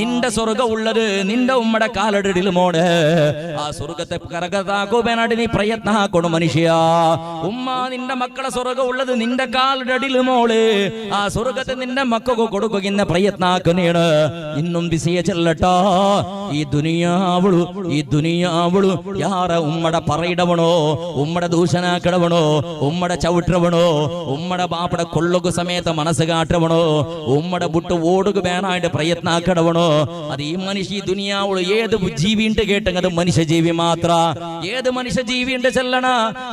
നിന്റെ സ്വർഗം ഉള്ളത് നിന്റെ ഉമ്മയുടെ കാലടിയിൽ മോടെ. ആ സ്വർഗത്തെ കരകതാക്കുവാനായിട്ട് നീ പ്രയത്ന കൊടു മനുഷ്യ. ഉമ്മ നിന്റെ മക്കളെ സ്വർഗം ഉള്ളത് നിന്റെ കാലടിയിൽ മോള്. ആ സ്വർഗത്തെ നിന്റെ മക്കൾക്ക് കൊടുക്കുന്ന പ്രയത്നാക്കുന്നേണ്. ഇന്നും വിസയ ചെല്ലട്ടോ. ഈ ദുനിയാവളു യാര ഉമ്മടെ പറയിടവണോ, ഉമ്മടെ ദൂഷനാക്കിടവണോ, ഉമ്മടെ ചവിട്ടവണോ, ഉമ്മടെ ബാപ്പടെ കൊള്ളുക സമയത്ത് മനസ്സ് കാട്ടവണോ, ഉമ്മടെ ബുട്ട് ഓടുക വേണായിട്ട് പ്രയത്നാക്കിടവണോ. അത് ഈ മനുഷ്യ ഈ ദുനിയാവളു ഏത് ജീവിണ്ട് കേട്ടത് മനുഷ്യ ജീവി മാത്ര. ഏത് മനുഷ്യ ജീവിണ്ട് ചെല്ലണ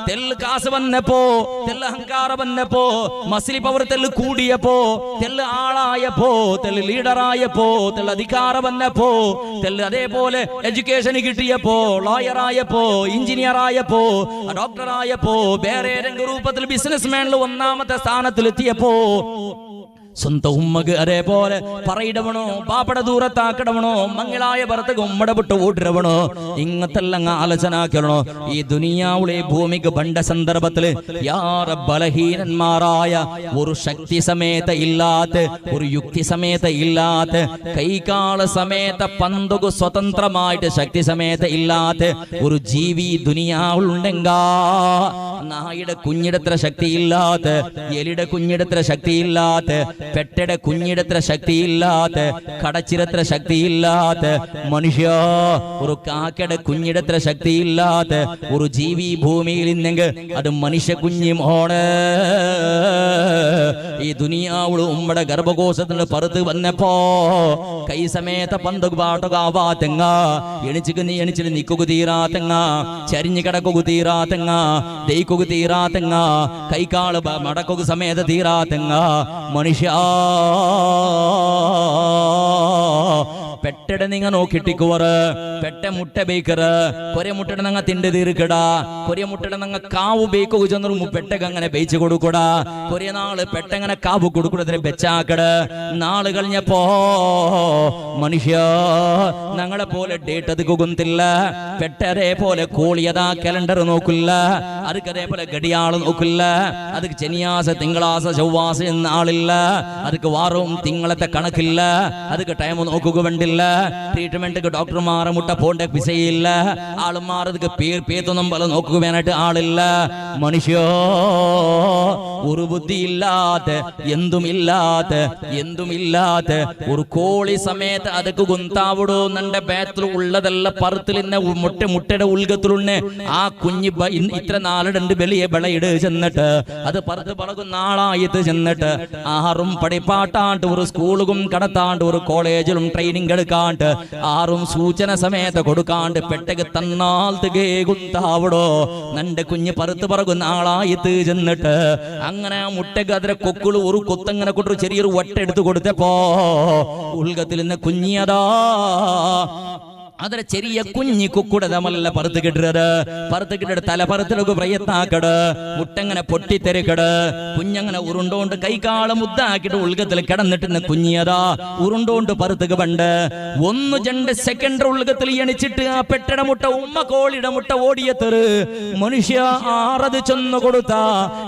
തെല്ല് കാസ് വന്നപ്പോ, തെല്ല് അഹങ്കാര വന്നപ്പോ, മസിലി പവർ തെല്ല് കൂടിയപ്പോ, തെല്ല് ആളായപ്പോ, തെല്ല് ലീഡറായപ്പോ, തെല്ല് അധികാര വന്നപ്പോ, തെല്ല് അതേപോലെ എഡ്യൂക്കേഷൻ കിട്ടിയപ്പോ, ലോയർ ആയപ്പോ, എഞ്ചിനീയർ ആയപ്പോ, ഡോക്ടർ ആയപ്പോ, വേറെ ഏതെങ്കിലും രൂപത്തിൽ ബിസിനസ് മാനിൽ ഒന്നാമത്തെ സ്ഥാനത്തിലെത്തിയപ്പോ സ്വന്തം ഉമ്മക്ക് അതേപോലെ പറയിടവണോ, പാപ്പട ദൂരത്താക്കിടവണോ, മംഗളായ ഭർത്തക്ക് ഉമ്മടെ വിട്ട് ഓടിടവണോ. ഇങ്ങത്തെല്ലാം ആലോചനാക്കണോ. ഈ ദുനിയാവിലെ ഭൂമിക്ക് പണ്ട സന്ദർഭത്തില് യാറെ ബലഹീനന്മാരായ ഒരു ശക്തി സമേത ഇല്ലാത്ത, ഒരു യുക്തി സമേത ഇല്ലാത്ത, കൈകാല സമേത പന്തുകു സ്വതന്ത്രമായിട്ട് ശക്തി സമേത ഇല്ലാത്ത ഒരു ജീവി ദുനിയാവിലുണ്ടെങ്കാ നായുടെ കുഞ്ഞിടത്ര ശക്തിയില്ലാത്ത, എലിയുടെ കുഞ്ഞിടത്ര ശക്തിയില്ലാത്ത, പെട്ടയുടെ കുഞ്ഞിടത്ര ശക്തിയില്ലാത്ത, കടച്ചിരത്ര ശക്തിയില്ലാത്ത മനുഷ്യ, ഒരു കാക്കയുടെ കുഞ്ഞിടത്ര ശക്തിയില്ലാത്ത ഒരു ജീവി ഭൂമിയിൽ ഇന്നെങ്കിൽ അത് മനുഷ്യ കുഞ്ഞുമോണ്. ഈ ദുനിയാവുള് ഉമ്മടെ ഗർഭകോശത്തിന് പുറത്ത് വന്നപ്പോ കൈ സമേത പന്തു പാട്ടുകാവാത്തെങ്ങ, എണിച്ചിക്ക് നീ എണിച്ചിട്ട് നിക്കുക തീരാത്തെങ്ങ, ചരിഞ്ഞു കിടക്കുക തീരാത്തെങ്ങ, ദയിക്കുക തീരാത്തെങ്ങ, കൈക്കാള് മടക്കുക സമേത തീരാത്തെങ്ങ മനുഷ്യ. പെട്ടടെ നിങ്ങ നോക്കിട്ടിക്കുവറ്, പെട്ട മുട്ട ബേക്കറ്, കൊറേ മുട്ടയുടെ നങ്ങ തിണ്ട് തീർക്കടാ, കൊറേ മുട്ടയുടെ നങ്ങ കാവ് ബേക്കുക ചെന്നു പെട്ടക്ക് അങ്ങനെ ബേച്ച് കൊടുക്കൂടാ, കൊറേ നാള് പെട്ടങ്ങനെ കാവ് കൊടുക്കൂടതിനെ ബെച്ചാക്കട്. നാള് കഴിഞ്ഞപ്പോ മനുഷ്യ ഞങ്ങളെ പോലെ ഡേറ്റ് അത് കുകുന്നില്ല. പെട്ടതേ പോലെ കോളിയതാ കലണ്ടർ നോക്കില്ല, அதுக்கு അതേപോലെ ഗടിയാള് നോക്കില്ല, அதுக்கு ശനിയാഴ്ച തിങ്കളാഴ്ച ചൊവ്വാഴ്ച എന്ന ആളില്ല, அதுக்கு വാരവും തിങ്കളത്തെ കണക്കില്ല, அதுக்கு ടൈം നോക്കുക വേണ്ടില്ല, ട്രീറ്റ്മെന്റ് ഡോക്ടർമാരെ മുട്ട പോണ്ട പിസയില്ല, ആളുമാർക്ക് പേത്തൊന്നും പല നോക്കുക വേനായിട്ട് ആളില്ല. മനുഷ്യ ഒരു ബുദ്ധിയില്ലാത്ത, എന്തുമില്ലാത്ത ഒരു കോളി സമയത്ത് അതൊക്കെ ഗുന്താവിടോ നന്റെ ബേത്തിൽ ഉള്ളതല്ല പറത്തിലിന്നെ മുട്ടയുടെ ഉൾഗത്തിലുണ്ണെ ആ കുഞ്ഞ് ഇത്ര നാളിടണ്ട് വലിയ വിളയിട് ചെന്നിട്ട് അത് പറത്ത് പളകും നാളായിട്ട് ചെന്നിട്ട് ആറും പഠിപ്പാട്ടാണ്ട് ഒരു സ്കൂളും കടത്താണ്ട് ഒരു കോളേജിലും ട്രെയിനിങ് എടുക്കാണ്ട് ആറും സൂചന സമയത്ത് കൊടുക്കാണ്ട് പെട്ടക്ക് തന്നാൽത്തകേ ഗുന്താവിടോ നന്റെ കുഞ്ഞ് പറത്ത് പറകും നാളായിട്ട് ചെന്നിട്ട് അങ്ങനെ ആ മുട്ടക്ക് അതിരെ കൊക്കുള് ഒരു കൊത്തങ്ങനെ കൊട്ടു ചെറിയൊരു വട്ട എടുത്ത് കൊടുത്തപ്പോ ഉൾഗത്തിൽ നിന്ന് കുഞ്ഞിയതാ ಅದರ ചെറിയ കുഞ്ഞി കുക്കുടതമല്ല പറത്ത് കിട്ടത് തല പറത്തിലൊക്കെ പ്രയത്നാക്കട് മുട്ടങ്ങനെ പൊട്ടിത്തെറിക്കട് കുഞ്ഞങ്ങനെ ഉരുണ്ടോണ്ട് കൈകാള മുദ്ദാക്കിട്ട് ഉൾഗത്തിൽ കിടന്നിട്ട് കുഞ്ഞിയതാ ഉരുണ്ടോണ്ട് പറത്തുക പണ്ട് 1-2 സെക്കൻഡ് ഉൾഗത്തിൽ എണിച്ചിട്ട് ആ പെട്ടട മുട്ട ഉമ്മ കോളിയുടെ മുട്ട ഓടിയെത്തറ് മനുഷ്യ ആറത് ചെന്നു കൊടുത്ത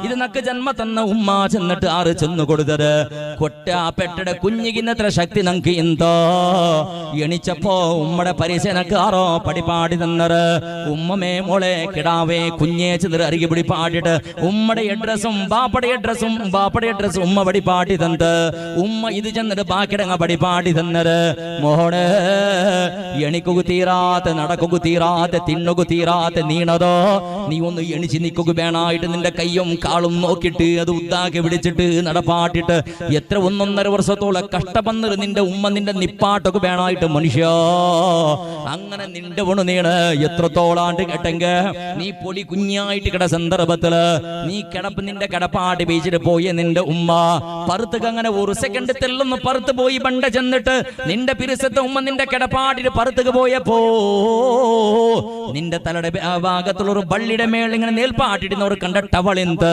ഇത് നക്ക് ജന്മ തന്ന ഉമ്മ ചെന്നിട്ട് ആറ് ചെന്നു കൊടുത്തത് കൊട്ട ആ പെട്ടട കുഞ്ഞിക്കുന്നത്ര ശക്തി നങ്ക് എന്തോ എണിച്ചപ്പോ ഉമ്മടെ ാരോ പടിപാടി തന്നറ് ഉമ്മമേ മോളെ കിടാവേ കുഞ്ഞേ ചെന്ന് അരികെ പിടിപ്പാടിട്ട് ഉമ്മയുടെ അഡ്രസ്സും ബാപ്പയുടെ അഡ്രസ്സും ഉമ്മ പടിപാടി തന്നത് ഉമ്മ ഇത് ചെന്നിട്ട് ബാക്കിടങ്ങ പടിപാടി തന്നത് മോളെ എണിക്കുക തീരാത്ത നടക്കുക തീരാത്ത തിന്നുക തീരാത്ത നീണതോ നീ ഒന്ന് എണിച്ച് നിൽക്കുക വേണായിട്ട് നിന്റെ കയ്യും കാളും നോക്കിയിട്ട് അത് ഉദ്ദാക്കി പിടിച്ചിട്ട് നടപ്പാട്ടിട്ട് എത്ര 1.5 വർഷത്തോളം കഷ്ടപ്പെന്നത് നിന്റെ ഉമ്മ നിന്റെ നിപ്പാട്ടൊക്കെ വേണായിട്ട് മനുഷ്യ അങ്ങനെ നിന്റെ വണു നീണ് എത്രത്തോളാണ്ട് കേട്ടെങ്ക നീ പൊടി കുഞ്ഞായിട്ട് കിട സന്ദർഭത്തില് നീ കിടപ്പ് നിന്റെ കിടപ്പാടി ബീച്ചിട്ട് പോയ നിന്റെ ഉമ്മ പറുത്തുക അങ്ങനെ 1 സെക്കൻഡ് തെല്ലൊന്ന് പറുത്ത് പോയി പണ്ട ചെന്നിട്ട് നിന്റെ പിരിസത്തെ ഉമ്മ നിന്റെ കിടപ്പാടിന് പറുത്തുക പോയപ്പോ നിന്റെ തലയുടെ ഭാഗത്തുള്ള ബള്ളിയുടെ മേൽ ഇങ്ങനെ നേൽപ്പാട്ടിടുന്നവർ കണ്ട ടവളിന്ത്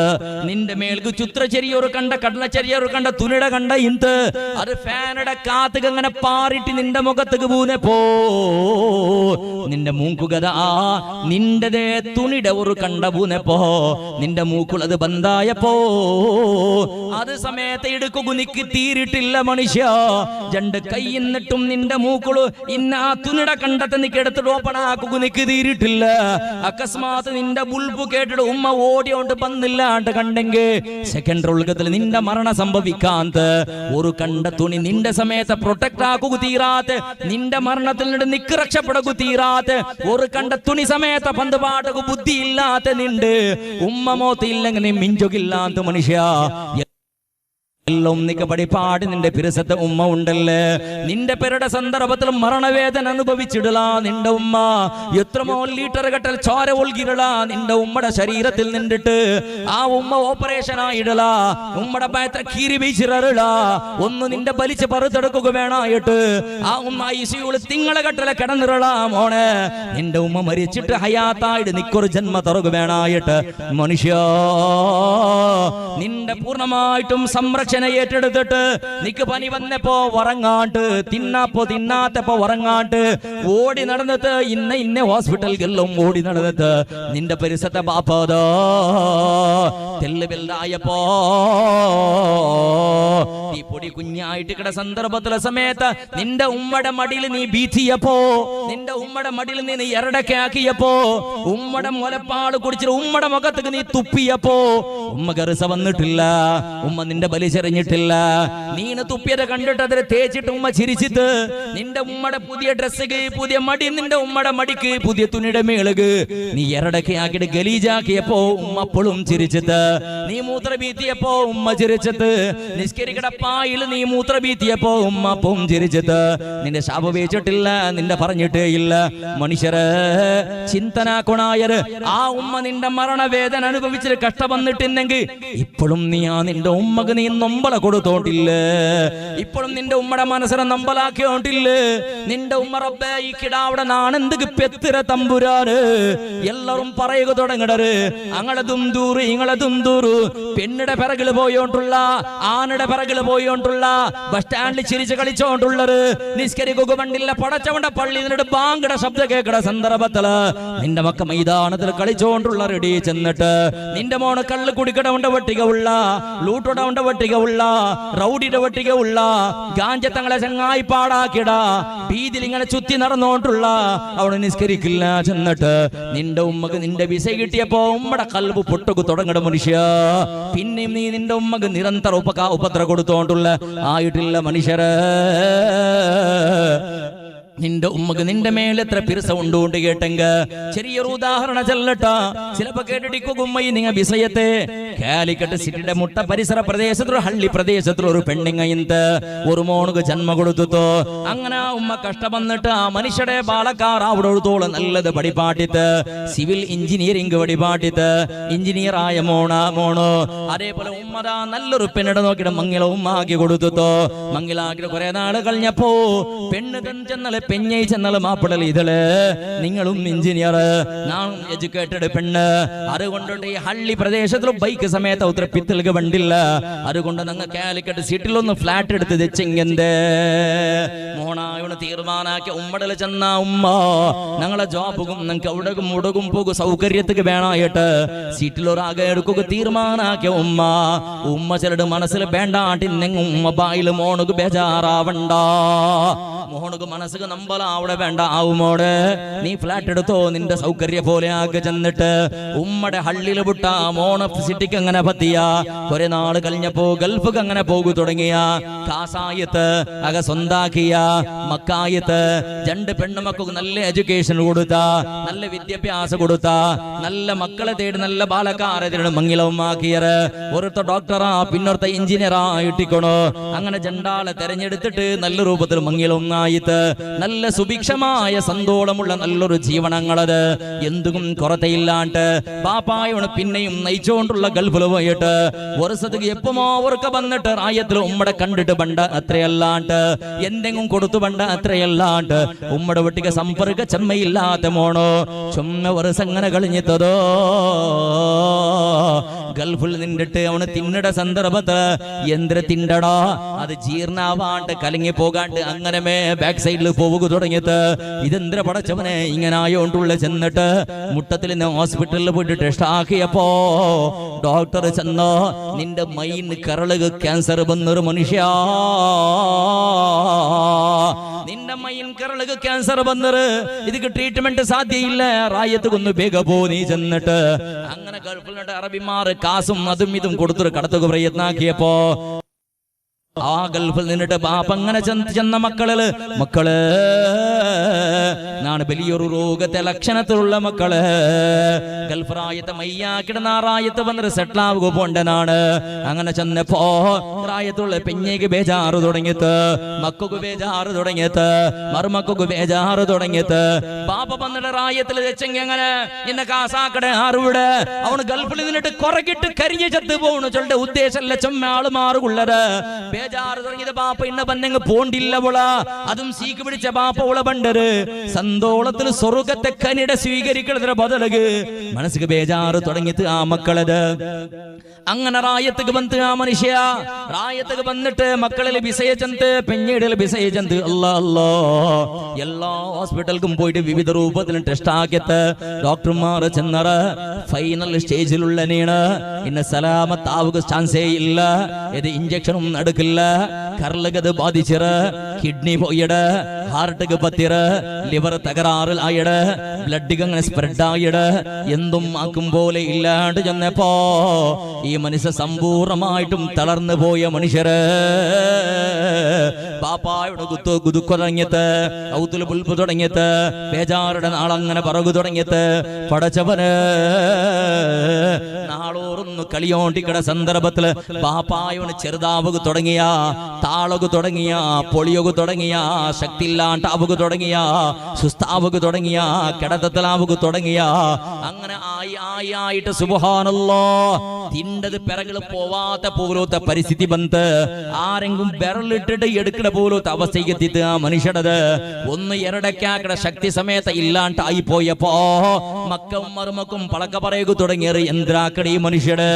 നിന്റെ മേൽക്ക് ചുത്ര ചെറിയൊരു കണ്ട കടല ചെറിയൊരു കണ്ട തുണിയുടെ കണ്ട ഇന്ത് അത് ഫാനയുടെ കാത്തുക അങ്ങനെ പാറിട്ട് നിന്റെ മുഖത്തേക്ക് പൂനപ്പോ നിന്റെ മൂക്കുകത നിന്റെ തുണിയുടെ ഒരു കണ്ടപൂനപ്പോ നിന്റെ മൂക്കുള്ളത് ബന്ധായപ്പോ അത് സമയത്ത് എടുക്കുക നിക്ക് തീരിട്ടില്ല മനുഷ്യ. രണ്ട് കൈന്നിട്ടും നിന്റെ മൂക്കുളു ഇന്ന ആ തുണിയുടെ കണ്ടത്തെ നിക്ക് എടുത്തിട്ട് ഓപ്പണാക്കുക നിക്ക് തീരിട്ടില്ല. അക്കസ്മാത്ത് നിന്റെ ബുൾബു കേട്ടിട്ട് ഉമ്മ ഓടിയോണ്ട് വന്നില്ലാണ്ട് കണ്ടെങ്കിൽ സെക്കൻഡ് ഉൾഗത്തിൽ നിന്റെ മരണം സംഭവിക്കാത്ത ഒരു കണ്ട തുണി നിന്റെ സമയത്ത് പ്രൊട്ടക്ട് ആക്കുക തീരാത്ത നിന്റെ മരണത്തിൽ നിന്ന് നിക്ക് രക്ഷപ്പെടുക തീരാത്ത ഒരു കണ്ട തുണി സമയത്ത് പന്ത് പാട്ടకు ബുദ്ധി ഇല്ലാത്ത നിണ്ട് ഉമ്മ മോത്തില്ലെങ്കിൽ നീ മിഞ്ചുകില്ലാത്ത മനുഷ്യ. എല്ലാം നിക്ക് പടിപ്പാട് നിന്റെ പിരസത്തെ ഉമ്മ ഉണ്ടല്ലേ. നിന്റെ പേരുടെ സന്ദർഭത്തിൽ മരണവേദന അനുഭവിച്ചിടല നിന്റെ ഉമ്മ. എത്രമോ ലീറ്റർ കെട്ടൽ ചോര ഒൽകിടല നിന്റെ ഉമ്മയുടെ ശരീരത്തിൽ നിന്നിട്ട് ആ ഉമ്മ ഓപ്പറേഷൻ ആയിടല. ഉമ്മയുടെ ഭയത്തെ കീറി വീച്ചിരള ഒന്ന് നിന്റെ വലിച്ച് പറുത്തെടുക്കുക വേണായിട്ട് ആ ഉമ്മ ഐസിയുൾ തിങ്ങളെ കെട്ടല കിടന്നിരള മോനെ. നിന്റെ ഉമ്മ മരിച്ചിട്ട് ഹയാത്തായിട്ട് നിക്കൊരു ജന്മ തുറകു വേണായിട്ട് മനുഷ്യ. നിന്റെ പൂർണ്ണമായിട്ടും സംരക്ഷണം ഏറ്റെടുത്തിട്ട് നിക്ക് പനി വന്നപ്പോ ഉറങ്ങാണ്ട് തിന്നപ്പോ തിന്നാത്തപ്പോ ഉറങ്ങാണ്ട് ഓടി നടന്നിട്ട് ഇന്ന ഹോസ്പിറ്റലുകളിലും ഓടി നടന്നിട്ട് നിന്റെ പരിസരത്തെ ബാപ്പാതോ തെല്ല് വെല്ലായപ്പോ ഈ പൊടി കുഞ്ഞായിട്ട് കിട സന്ദർഭത്തിലെ സമയത്ത് നിന്റെ ഉമ്മയുടെ മടിയിൽ നീ ഭീതിയപ്പോ നിന്റെ ഉമ്മയുടെ മടിയിൽ നീ എരടൊക്കെ ആക്കിയപ്പോ ഉമ്മയുടെ മുലപ്പാട് കുടിച്ചിട്ട് ഉമ്മയുടെ മുഖത്തേക്ക് നീ തുപ്പിയപ്പോ ഉമ്മ കറുസ വന്നിട്ടില്ല. ഉമ്മ നിന്റെ ബലി ചെറിഞ്ഞിട്ടില്ല. നീന് തുപ്പിയത് കണ്ടിട്ട് അതിൽ തേച്ചിട്ട് ഉമ്മ ചിരിച്ചിട്ട് നിന്റെ ഉമ്മയുടെ പുതിയ ഡ്രസ്സ് പുതിയ മടി നിന്റെ ഉമ്മയുടെ മടിക്ക് പുതിയ തുണിയുടെ മേളുക് നീ എരടൊക്കെ ആക്കിയിട്ട് ഗലീജാക്കിയപ്പോ ഉമ്മ അപ്പോഴും ചിരിച്ചിട്ട് നീ മൂത്രബീത്തിയപ്പോ ഉമ്മ ചിരിച്ചിട്ട് നിസ്കരിക്കട പായിൽ നീ മൂത്രബീത്തിയപ്പോ ഉമ്മ അപ്പവും ചിരിച്ചിട്ട് നിന്റെ ശാപ വെച്ചിട്ടില്ല നിന്റെ പറഞ്ഞിട്ടേ ഇല്ല. മനുഷ്യര് ചിന്തനാക്കുണായര് ആ ഉമ്മ നിന്റെ മരണവേദന അനുഭവിച്ചിട്ട് കഷ്ടം വന്നിട്ടുണ്ടെങ്കിൽ ഇപ്പോഴും നീ ആ നിന്റെ ഉമ്മക്ക് നീ നൊമ്പല കൊടുത്തോണ്ടില്ല. ഇപ്പോഴും നിന്റെ ഉമ്മയുടെ മനസ്സിനെ നമ്പലാക്കിയോണ്ടില്ല. നിന്റെ ഉമ്മ റബ്ബേ ഈ കിടാവിടെ നാണെന്തൊക്കെ പെത്തിര തമ്പുരാന് എല്ലാരും പറയുക തുടങ്ങടര് അങ്ങളെ ദുംദൂറ് ഇങ്ങളെ ദുംദൂറ് പെണ്ണിടെ പിറകില് പോയോണ്ടുള്ള ആനയുടെ പിറകില് പോയോണ്ടുള്ള ബസ് സ്റ്റാൻഡിൽ ചിരിച്ച് കളിച്ചോണ്ടുള്ളത് നിസ്കരിക്കുക പണ്ടില്ല പടച്ചവണ്ട പള്ളി നിന്നിട്ട് ബാങ്കിടെ ശബ്ദം കേൾക്കട സന്ദർഭത്തില് നിന്റെ മക്ക മൈതാനത്തിൽ കളിച്ചോണ്ടുള്ള റെഡി ചെന്നിട്ട് നിന്റെ മോണ് കള്ള് കുടിക്കട ഉണ്ട വട്ടിക ഉള്ള ലൂട്ടോട ഉണ്ട വട്ടിക ഉള്ള റൗഡിയുടെ വട്ടിക ഉള്ള ഗാഞ്ചത്തങ്ങളെ ചങ്ങായി പാടാക്കിട ഭീതിൽ ഇങ്ങനെ ചുറ്റി നടന്നോണ്ടുള്ള അവള് നിസ്കരിക്കില്ല ചെന്നിട്ട് നിന്റെ ഉമ്മക്ക് നിന്റെ വിസ കിട്ടിയപ്പോ ഉമ്മയുടെ കൽബ് പൊട്ടുക്ക് തുടങ്ങട മനുഷ്യ. പിന്നെയും നീ നിന്റെ ഉമ്മക്ക് നിരന്തര ഉപദ്ര കൊടുത്തോണ്ടുള്ള ആയിട്ടില്ല മനുഷ്യര്. നിന്റെ ഉമ്മക്ക് നിന്റെ മേലെ എത്ര പിരസ ഉണ്ടുകൊണ്ട് കേട്ടെങ്ക ചെറിയൊരു ഉദാഹരണ ചെല്ലട്ട ചിലപ്പോ കേട്ടിടിക്കുമ്മയി നിങ്ങ വിഷയത്തെ കാലിക്കട്ട് സിറ്റിയുടെ മുട്ട പരിസര പ്രദേശത്തിലൊരു ഹള്ളി പ്രദേശത്തിലൊരു പെണ്ണിങ്ങയിന്ത് ഒരു മോണുക്ക് ജന്മ കൊടുത്തു. അങ്ങനെ ആ ഉമ്മ കഷ്ടം വന്നിട്ട് ആ മനുഷ്യടെ ബാലക്കാർ അവിടെ ഒഴുത്തോളം നല്ലത് പടിപാട്ടിത്ത് സിവിൽ എഞ്ചിനീയറിംഗ് പടിപാട്ടിത്ത് എഞ്ചിനീയർ ആയ മോണോ അതേപോലെ ഉമ്മതാ നല്ലൊരു പെണ്ണിടെ നോക്കിയിട്ട് മംഗള ഉമ്മാക്കി കൊടുത്തു. മംഗളാക്കിട്ട് കുറെ നാള് കഴിഞ്ഞപ്പോ പെണ്ണ് ചെന്നല് പെഞ്ഞൈ ചെന്നല് മാപ്പിടൽ ഇതില് നിങ്ങളും എഞ്ചിനീയർ ഞാൻ എഡ്യൂക്കേറ്റഡ് പെണ്ണ് അതുകൊണ്ടിട്ട് ഈ ഹള്ളി പ്രദേശത്തിൽ ബൈക്ക് സമയത്ത് ഒത്തിര പിത്തൽക്ക് വണ്ടില്ല അതുകൊണ്ട് നിങ്ങൾ കാലിക്കട്ട് സീറ്റിലൊന്ന് ഫ്ലാറ്റ് എടുത്ത് തെച്ചെങ്കെന്തേ മോണായോട് തീരുമാനാക്കി ഉമ്മടൽ ചെന്ന ഉമ്മ ഞങ്ങളെ ജോബും നിങ്ങൾക്ക് അവിടെ മുടകും പോകും സൗകര്യത്തിക്ക് വേണമായിട്ട് സീറ്റിലൊരാകെ എടുക്കുക തീരുമാനാക്കിയ ഉമ്മ ചിലട് മനസ്സിൽ വേണ്ടാട്ടി ഉമ്മ ബായിൽ മോണുക്ക് ബേജാറാവണ്ട മോണുക്ക് മനസ്സിക്ക് നമ്പല അവിടെ വേണ്ട ആവുമോടെ നീ ഫ്ലാറ്റ് എടുത്തോ നിന്റെ സൗകര്യ പോലെ ആകെ ചെന്നിട്ട് ഉമ്മടെ ഹള്ളിൽ വിട്ട മോണ സിറ്റിക്ക് അങ്ങനെ പറ്റിയ കുറെ നാള് കഴിഞ്ഞപ്പോ ഗൾഫിക്ക് അങ്ങനെ പോകു തുടങ്ങിയ കാസായത്ത് അക സ്വന്താക്കിയ മക്കായത്ത് രണ്ട് പെണ്ണുമക്കൾക്ക് നല്ല എഡ്യൂക്കേഷൻ കൊടുത്ത നല്ല വിദ്യാഭ്യാസം കൊടുത്ത നല്ല മക്കളെ തേടി നല്ല ബാലക്കാരെ തേടി മംഗളവുമാക്കിയത് ഒരുത്ത ഡോക്ടറാ പിന്നൊരുത്ത എഞ്ചിനീയറാ ഇട്ടിക്കണോ അങ്ങനെ ജണ്ടാളെ തെരഞ്ഞെടുത്തിട്ട് നല്ല രൂപത്തിൽ മംഗളവുമായിട്ട് നല്ല സുഭിക്ഷമായ സന്തോളമുള്ള നല്ലൊരു ജീവനങ്ങളത് എന്തും കൊറത്തയില്ലാണ്ട് പാപ്പായോണ് പിന്നെയും നയിച്ചോണ്ടുള്ള ഗൾഫിൽ പോയിട്ട് വർഷത്തേക്ക് എപ്പമോ അവർക്ക് വന്നിട്ട് റായത്തിൽ ഉമ്മടെ കണ്ടിട്ട് പണ്ട അത്രയല്ലാണ്ട് എന്തെങ്കിലും കൊടുത്തു പണ്ട അത്രയല്ലാണ്ട് ഉമ്മടെ വീട്ടിക്ക് സമ്പർക്ക ചെമ്മയില്ലാത്ത മോണോ ചുമ്മ വർഷം അങ്ങനെ കളിഞ്ഞിത്തതോ ഗൾഫിൽ നിന്നിട്ട് അവന് തിന്നിട സന്ദർഭത്ത് എന്തിന് തിണ്ടടാ അത് ജീർണാവാണ്ട് കലങ്ങി പോകാണ്ട് അങ്ങനെ ബാക്ക് സൈഡിൽ പോവുക തുടങ്ങിയത് ഇതെന്തിന പടച്ചവനെ ഇങ്ങനെ ആയോണ്ടുള്ള ചെന്നിട്ട് മുട്ടത്തിൽ നിന്ന് ഹോസ്പിറ്റലിൽ പോയിട്ട് ടെസ്റ്റ് ആക്കിയപ്പോ ഡോക്ടർ ചെന്നോ നിന്റെ മൈൻ കരളുക ക്യാൻസർ വന്നൊരു മനുഷ്യ നിന്റെ മൈൻ കരളുക ക്യാൻസർ വന്നത് ഇതിക്ക് ട്രീറ്റ്മെന്റ് സാധ്യയില്ല റായത്ത് കൊന്നു വേഗ പോ നീ ചെന്നിട്ട് അങ്ങനെ ഗൾഫിൽ അറബിമാർ കാസും അതും ഇതും കൊടുത്തൊരു കടത്തുക പ്രയത്നാക്കിയപ്പോ ആ ഗൾഫിൽ നിന്നിട്ട് ബാപ്പ അങ്ങനെ ചെന്ന മക്കള് നാണ് വലിയൊരു രോഗത്തെ ലക്ഷണത്തിലുള്ള മക്കള് ഗൾഫ് റായത്തെ മയ്യാക്കിടുന്ന ആ റായത്ത് വന്നിട്ട് സെറ്റിലാവുക പോണ്ടനാണ് അങ്ങനെ ചെന്നപ്പോ റായത്തുള്ള പെഞ്ഞേക്ക് ബേജാറ് തുടങ്ങിയത് മക്കൾക്ക് ബേജാറ് തുടങ്ങിയത് മറുമക്കൾക്ക് ബേജാറ് തുടങ്ങിയത് ബാപ്പ വന്നിട്ട് റായത്തിൽ വെച്ചെങ്കിൽ അങ്ങനെ നിന്നെ കാസാക്കടെ ആറുവിടെ അവന് ഗൾഫിൽ നിന്നിട്ട് കുറകിട്ട് കരിഞ്ഞ് ചത്ത് പോകണു ചൊല്ലുടെ ഉദ്ദേശമല്ല ചുമ്മാ ആള് മാറുകൊള്ളത് ബേജാറ് തുടങ്ങിയത് ബാപ്പ ഇന്ന പന്നെങ്ങ് പോണ്ടില്ല പോള അതും സീക്ക് പിടിച്ച ബാപ്പ ഉള പണ്ടര് സന്തോളത്തിൽ സ്വർഗത്തെ കനിട സ്വീകരിക്കുന്നതിന് ബദലക് മനസ്സിക്ക് ബേജാറ് തുടങ്ങിയത് ആ മക്കളത് അങ്ങനെ റായത്തേക്ക് വന്ന് ആ മനുഷ്യ റായത്തേക്ക് വന്നിട്ട് മക്കളിൽ വിസയചന്ത് പെഞ്ഞിടൽ വിസയചന്ത് അല്ലാ എല്ലാ ഹോസ്പിറ്റലിലും പോയിട്ട് വിവിധ രൂപത്തിൽ ടെസ്റ്റ് ആക്കിയത് ഡോക്ടർമാർ ചെന്നറ ഫൈനൽ സ്റ്റേജിലുള്ള നീണ് ഇന്ന സലാമത്താവുക ചാൻസേ ഇല്ല ഇത് ഇഞ്ചക്ഷനും നടക്കില്ല കരളുകത് ബാധിച്ചിറ് കിഡ്നി പോയിട് ഹാർട്ട് പത്തിറ് ലിവർ തകരാറിൽ ആയിട് ബ്ലഡ് അങ്ങനെ സ്പ്രെഡ് ആയിട് എന്തും ആക്കും പോലെ ഇല്ലാണ്ട് ചെന്നപ്പോ ഈ മനുഷ്യ സമ്പൂർണമായിട്ടും തളർന്നു പോയ മനുഷ്യര് പാപ്പായുടെ കുതുക്കു തുടങ്ങിയത് ഔത്തുൽ പുൽപ്പ് തുടങ്ങിയത് ബേജാറുടെ നാളങ്ങനെ പറകു തുടങ്ങിയത് പടച്ചവന് നാളോറൊന്നു കളിയോണ്ടിക്കട സന്ദർഭത്തില് പാപ്പായോന് ചെറുതാവുക തുടങ്ങിയ താളകു തുടങ്ങിയ പൊളിയൊകു തുടങ്ങിയ ശക്തി ഇല്ലാണ്ടാവുക തുടങ്ങിയ സുസ്താവുക തുടങ്ങിയ കിടത്തലാവുക തുടങ്ങിയ അങ്ങനെ ആയിട്ട് സുബ്ഹാനല്ലാഹ് തിണ്ടത് പിറകിൽ പോവാത്ത പോലത്തെ പരിസ്ഥിതി ബന്ധ ആരെങ്കിലും വിരലിട്ടിട്ട് എടുക്കണ പോലത്തെ അവസ്ഥയ്ക്ക് എത്തിയത് ആ മനുഷ്യടത് ഒന്ന് ഇരടക്കാക്കട ശക്തി സമയത്ത് ഇല്ലാണ്ടായി പോയപ്പോ മക്കും മറുമക്കും പളക്ക പറയുക തുടങ്ങിയത് എന്തിനാക്കട ഈ മനുഷ്യട്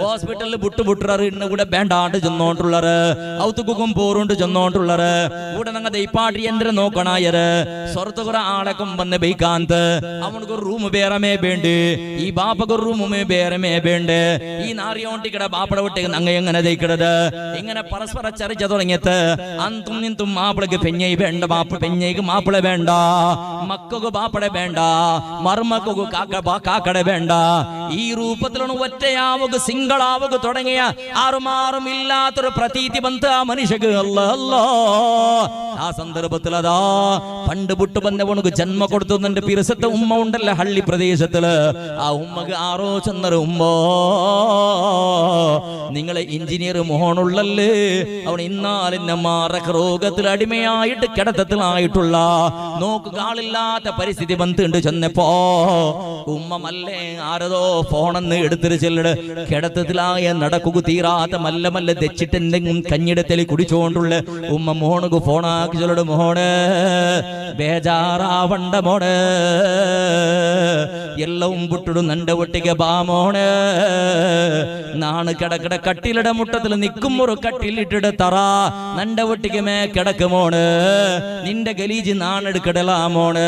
ഹോസ്പിറ്റലിൽ വിട്ടുപുട്ടറ് ഇന്ന് കൂടെ വേണ്ടാണ്ട് ചെന്നോണ്ടുള്ളറ് ഔത്തുക്കും പോറുണ്ട് ചെന്നോണ്ടുള്ളറ് കൂടെ ഞങ്ങൾ ദൈപ്പാട്ടി എന്തിനു നോക്കണായര് സ്വർത്ത് കുറെ ആളെക്കും വന്ന് ബൈക്കാന്ത് അവനക്ക് റൂം വേറമേ വേണ്ട് ഈ ബാപ്പക്ക് റൂമേ വേറമേ വേണ്ട് ഈ നാറിയോണ്ടിക്കട ബാപ്പട വിട്ടേക്ക് അങ്ങ എങ്ങനെ ദയിക്കടത് ഇങ്ങനെ പരസ്പര ചർച്ച തുടങ്ങിയത് അന്തും നിന്തും മാപ്പിളക്ക് പെഞ്ഞൈ വേണ്ട ബാപ്പ പെഞ്ഞൈക്ക് മാപ്പിള വേണ്ട മക്കൾക്ക് ബാപ്പട വേണ്ട മർമക്കു കാക്കട വേണ്ട ഈ രൂപത്തിലാണ് ഒറ്റയാവുക സിംഗിളാവുക തുടങ്ങിയ ആറുമാറും ഇല്ലാത്തൊരു പ്രതീതി ബന്ധ ആ മനുഷ്യക്ക് അല്ലാ ആ സന്ദർഭത്തിൽ അതാ പണ്ട് പുട്ട് ബന്ധവണക്ക് ജന്മ കൊടുത്തു എന്റെ പിറസത്തെ ഉമ്മ ഉണ്ടല്ല ഹള്ളി പ്രദേശത്തില് ആ ഉമ്മക്ക് ആറോ ചെന്നൊരു ഉമ്മ നിങ്ങളെ എഞ്ചിനീയർ മോഹനുള്ളല്ലേ അവൻ ഇന്നാലിന്റെ മാറക രോഗത്തിൽ അടിമയായിട്ട് കിടത്തത്തിലായിട്ടുള്ള നോക്കുക ആളില്ലാത്ത പരിസ്ഥിതി ബന്ധുണ്ട് ചെന്നപ്പോ ഉമ്മ മല്ലേ ആരതോ ഫോണെന്ന് എടുത്തിട്ട് ചെല്ലട് കിടത്തത്തിലായ നടക്കുക തീരാത്ത മല്ല മല്ല തെച്ചിട്ട് എന്തെങ്കിലും കഞ്ഞിടത്തിൽ കുടിച്ചോണ്ടുള്ള ഉമ്മ മോണക്ക് ഫോണാക്കി ചൊല്ലട് മോണ് ബേജാറാവണ്ട മോണ് എല്ലാം വിട്ടിടും നന്റെ ഒട്ടിക്ക് ബാമോണ് നാണ് കിടക്കട കട്ടിലിട മുട്ടത്തിൽ നിൽക്കും ഒരു കട്ടിലിട്ടിട തറ നന്റെ ഒട്ടിക്ക് മേ കിടക്കുമോണ് നിന്റെ ഗലീജ് നാണെടുക്കടലാമോണ്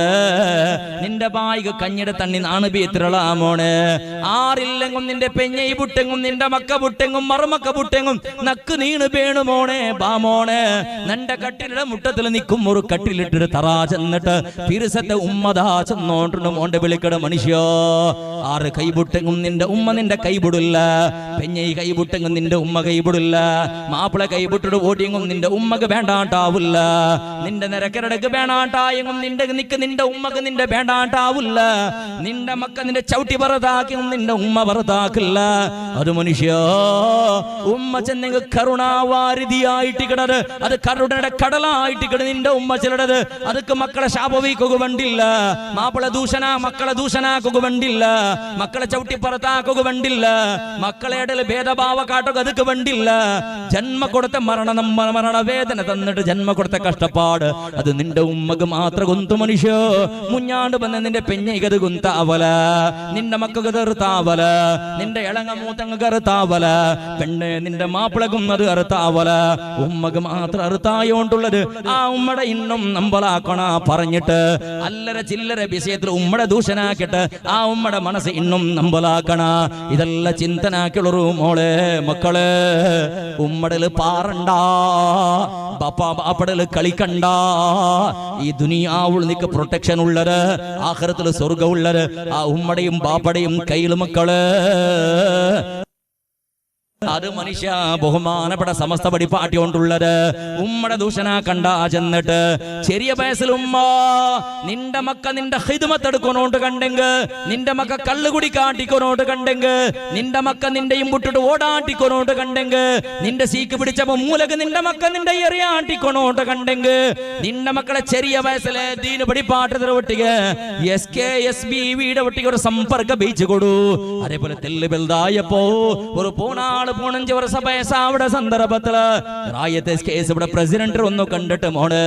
നിന്റെ ബായിക കഞ്ഞിട തണ്ണി നാണ് ബീത്തിരളാമോണ് ആറില്ലെങ്കും നിന്റെ പെഞ്ഞൈ പുട്ടെങ്കും നിന്റെ മക്ക പുട്ടെങ്കും മറുമക്ക പുട്ടെങ്കും നക്ക് നീണ് വേണുമോണെ ബാമോണ് നന്റെ കട്ടിലിട മുട്ടത്തിൽ നിൽക്കും ഒരു കട്ടിലിട്ടിട്ട് തറ ചെന്നിട്ട് പിരിസത്തെ ഉമ്മതാ ചെന്നോണ്ട് മോണ്ടെ വിളിക്കട മനുഷ്യോ ആറ് കൈപുട്ടെങ്കും നിന്റെ ഉമ്മ നിന്റെ കൈപിടില്ല പെഞ്ഞൈ കൈപുട്ടെങ്കും നിന്റെ ഉമ്മ കൈപിടില്ല മാപ്പിള കൈപുട്ടിട്ട് ഓടിയെങ്കും നിന്റെ ഉമ്മക്ക് വേണ്ടാണ്ടാവില്ല നിന്റെ നിരക്കരടക്ക് വേണ്ടാട്ടായെങ്കും നിന്റെ നിക്ക് നിന്റെ ഉമ്മക്ക് നിന്റെ വേണ്ടാണ്ടാവില്ല നിന്റെ മക്ക നിന്റെ ചവിട്ടി പറതാക്കിയും നിന്റെ ഉമ്മ പറതാക്കില്ല അത് മനുഷ്യ ഉമ്മ ചെന്നെങ്കിൽ കരുണാവാരിധിയായിട്ട് കിടത് അത് കരുണയുടെ കടലായിട്ട് കിട നിന്റെ ഉമ്മ ചിലടത് അതൊക്കെ മക്കളെ ശാപവീക്കുക വണ്ടില്ല മാപ്പിള ദൂഷണ മക്കളെ ദൂഷണാക്കുക വണ്ടില്ല മക്കളെ ചവിട്ടി പറത്താക്കുക വണ്ടില്ല മക്കളെ ഇടയിൽ ഭേദഭാവ കാട്ടുക അതൊക്കെ വണ്ടില്ല ജന്മ കൊടുത്ത മരണവേദന തന്നിട്ട് ജന്മ കൊടുത്ത കഷ്ടപ്പാട് അത് നിന്റെ ഉമ്മക്ക് മാത്രം കൊന്തു മനുഷ്യ മുഞ്ഞാണ്ട് വന്ന് നിന്റെ പെഞ്ഞൈകത് കുന്താവല നിന്റെ മക്കൾക്ക് അറുത്താവല, നിന്റെ ഇളങ്ങ മൂത്തങ്ങൾക്ക് അറുത്താവല, പെണ്ണ് നിന്റെ മാപ്പിളക്കും അത് അറുത്താവല, ഉമ്മക്ക് മാത്രം അറുത്തായോണ്ടുള്ളത് ആ ഉമ്മടെ ഇന്നും നമ്പലാക്കണ പറഞ്ഞിട്ട് അല്ലര ചില്ലര വിഷയത്തിൽ ഉമ്മടെ ദൂഷനാക്കിട്ട് ആ ഉമ്മടെ മനസ്സ് ഇന്നും നമ്പലാക്കണ. ഇതെല്ലാം ചിന്തനാക്കിയുള്ളൊരു മോളെ മക്കള്, ഉമ്മടല് പാറണ്ട, ബാപ്പടല് കളിക്കണ്ട. ഈ ദുനിയാവുൾ നിക്ക് പ്രൊട്ടക്ഷൻ ഉള്ളത്, ആഖിറത്തിൽ സ്വർഗ്ഗം ഉള്ളത് ആ ഉമ്മടെയും ബാപ്പടെയും കയ്യിൽ മക്കള്. അത് മനുഷ്യ ബഹുമാനപ്പെട്ട സമസ്ത പഠിപ്പാട്ടി കൊണ്ടുള്ളത്. ഉമ്മടെ ദൂഷണ കണ്ട ചെന്നിട്ട് ചെറിയ വയസ്സിൽ ഉമ്മ നിന്റെ മക്ക നിന്റെ ഹിദ്മത്ത് എടുക്കൊന്നോട്ട് കണ്ടെങ്കിൽ, നിന്റെ മക്ക കള്ളുകുടി കാട്ടിക്കൊന്നോട്ട് കണ്ടെങ്കിൽ, നിന്റെ മക്ക നിന്റെയും വിട്ടിട്ട് ഓടാട്ടിക്കൊന്നോട്ട് കണ്ടെങ്കിൽ, നിന്റെ സീക്ക് പിടിച്ചപ്പോ മൂലക്ക് നിന്റെ മക്ക നിന്റെ എറിയാട്ടിക്കൊന്നോട്ട് കണ്ടെങ്കിൽ, നിന്റെ മക്കളെ ചെറിയ വയസ്സിലെ ദീന് പഠിപ്പാട്ടത്തിൽ ഒട്ടിക്ക് SKSBയുടെ ഒട്ടിക്ക് ഒരു സമ്പർക്ക ബീച്ച് കൊടു. അതേപോലെ തെല്ല് വലുതായപ്പോ ഒരു പോണാള് 5 വർഷ വയസ്സാവിടെ സന്ദർഭത്തില് റായത്തെ കേസ് ഇവിടെ പ്രസിഡന്റ് ഒന്ന് കണ്ടിട്ട് മോണ്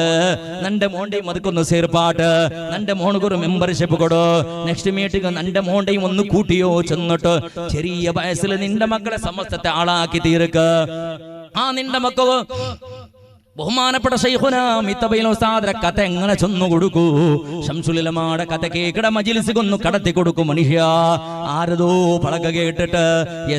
നന്റെ മോണ്ടയും അതൊക്കൊന്ന് സേർപ്പാട്ട്, നന്റെ മോണക്കൊരു മെമ്പർഷിപ്പ് കൊടു, നെക്സ്റ്റ് മീറ്റിംഗ് നന്റെ മോണ്ടയും ഒന്ന് കൂട്ടിയോ ചെന്നിട്ട് ചെറിയ വയസ്സിൽ നിന്റെ മക്കളെ സമസ്തത്തെ ആളാക്കി തീർക്ക. ആ നിന്റെ മക്കൾ ബഹുമാനപ്പെട്ട ശൈഖുനാ മിത്തബയിൽ ഉസ്താദിന്റെ കഥ എങ്ങനെ ചൊന്നു കൊടുക്കൂ, ശംസുലുലമാടെ കഥ കേക്കട മജ്ലിസ് കൊന്നു കടത്തി കൊടുക്കും മനുഷ്യ. ആരതോ പളക കേട്ടിട്ട്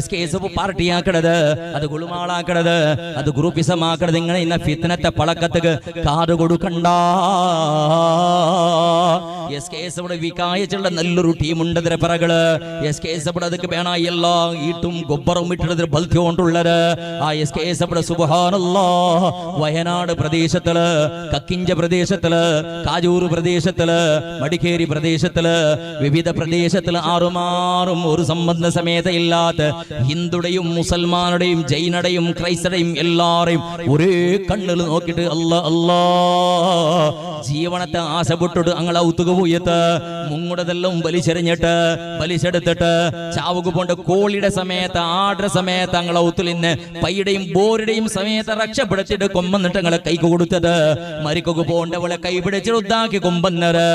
SKSF പാർട്ടിയാക്കണത്, അത് ഗുളുമാളാക്കണത്, അത് ഗ്രൂപ്പിസമാക്കണത്, ഇങ്ങനെ ഇന്ന ഫിത്നത്തെ പളക്കത്തേക്ക് കാത് കൊടുക്കണ്ട. SKSF വികായച്ചുള്ള നല്ലൊരു ടീമുണ്ട് പിറകള്. SKSF അതൊക്കെ വേണ എല്ലാ ഈട്ടും ഗൊಬ್ಬറും ഇട്ടിട്ട് ബൽത്തി കൊണ്ടുള്ളത്. ആ SKSF സുബ്ഹാനല്ലാഹ് വയനാട് പ്രദേശത്തില്, കക്കിഞ്ച പ്രദേശത്തില്, കാജൂർ പ്രദേശത്തില്, മടിക്കേരി പ്രദേശത്തില്, വിവിധ പ്രദേശത്തില് ആറുമാറും ഒരു സംബന്ധ സമേത ഇല്ലാത്ത ഹിന്ദുടെയും മുസൽമാനുടെയും ജൈനയുടെയും ക്രൈസ്തരുടെയും എല്ലാരെയും ഒരേ കണ്ണിൽ നോക്കിയിട്ട് അല്ലാ അല്ലാ ജീവനത്തെ ആശപ്പെട്ടിട്ട് അങ്ങളെ ഔത്തുകപോയത്ത് മുങ്ങുടതെല്ലാം വലിച്ചെറിഞ്ഞിട്ട് വലിച്ചെടുത്തിട്ട് ചാവുക പോണ്ട് കോളിയുടെ സമയത്ത് ആടുടെ സമയത്ത് അങ്ങളെ ഔത്തുലിന്ന് പയ്യുടെയും ബോരുടെയും സമയത്ത് രക്ഷപ്പെടുത്തിട്ട് കൊമ്പന്നിട്ട് അങ്ങളെ കൈക്ക് കൊടുത്തത്. മരിക്കൊക്കെ പോണ്ടവളെ കൈപിടിച്ച് ഉദ്ദാക്കി കൊമ്പന്നര്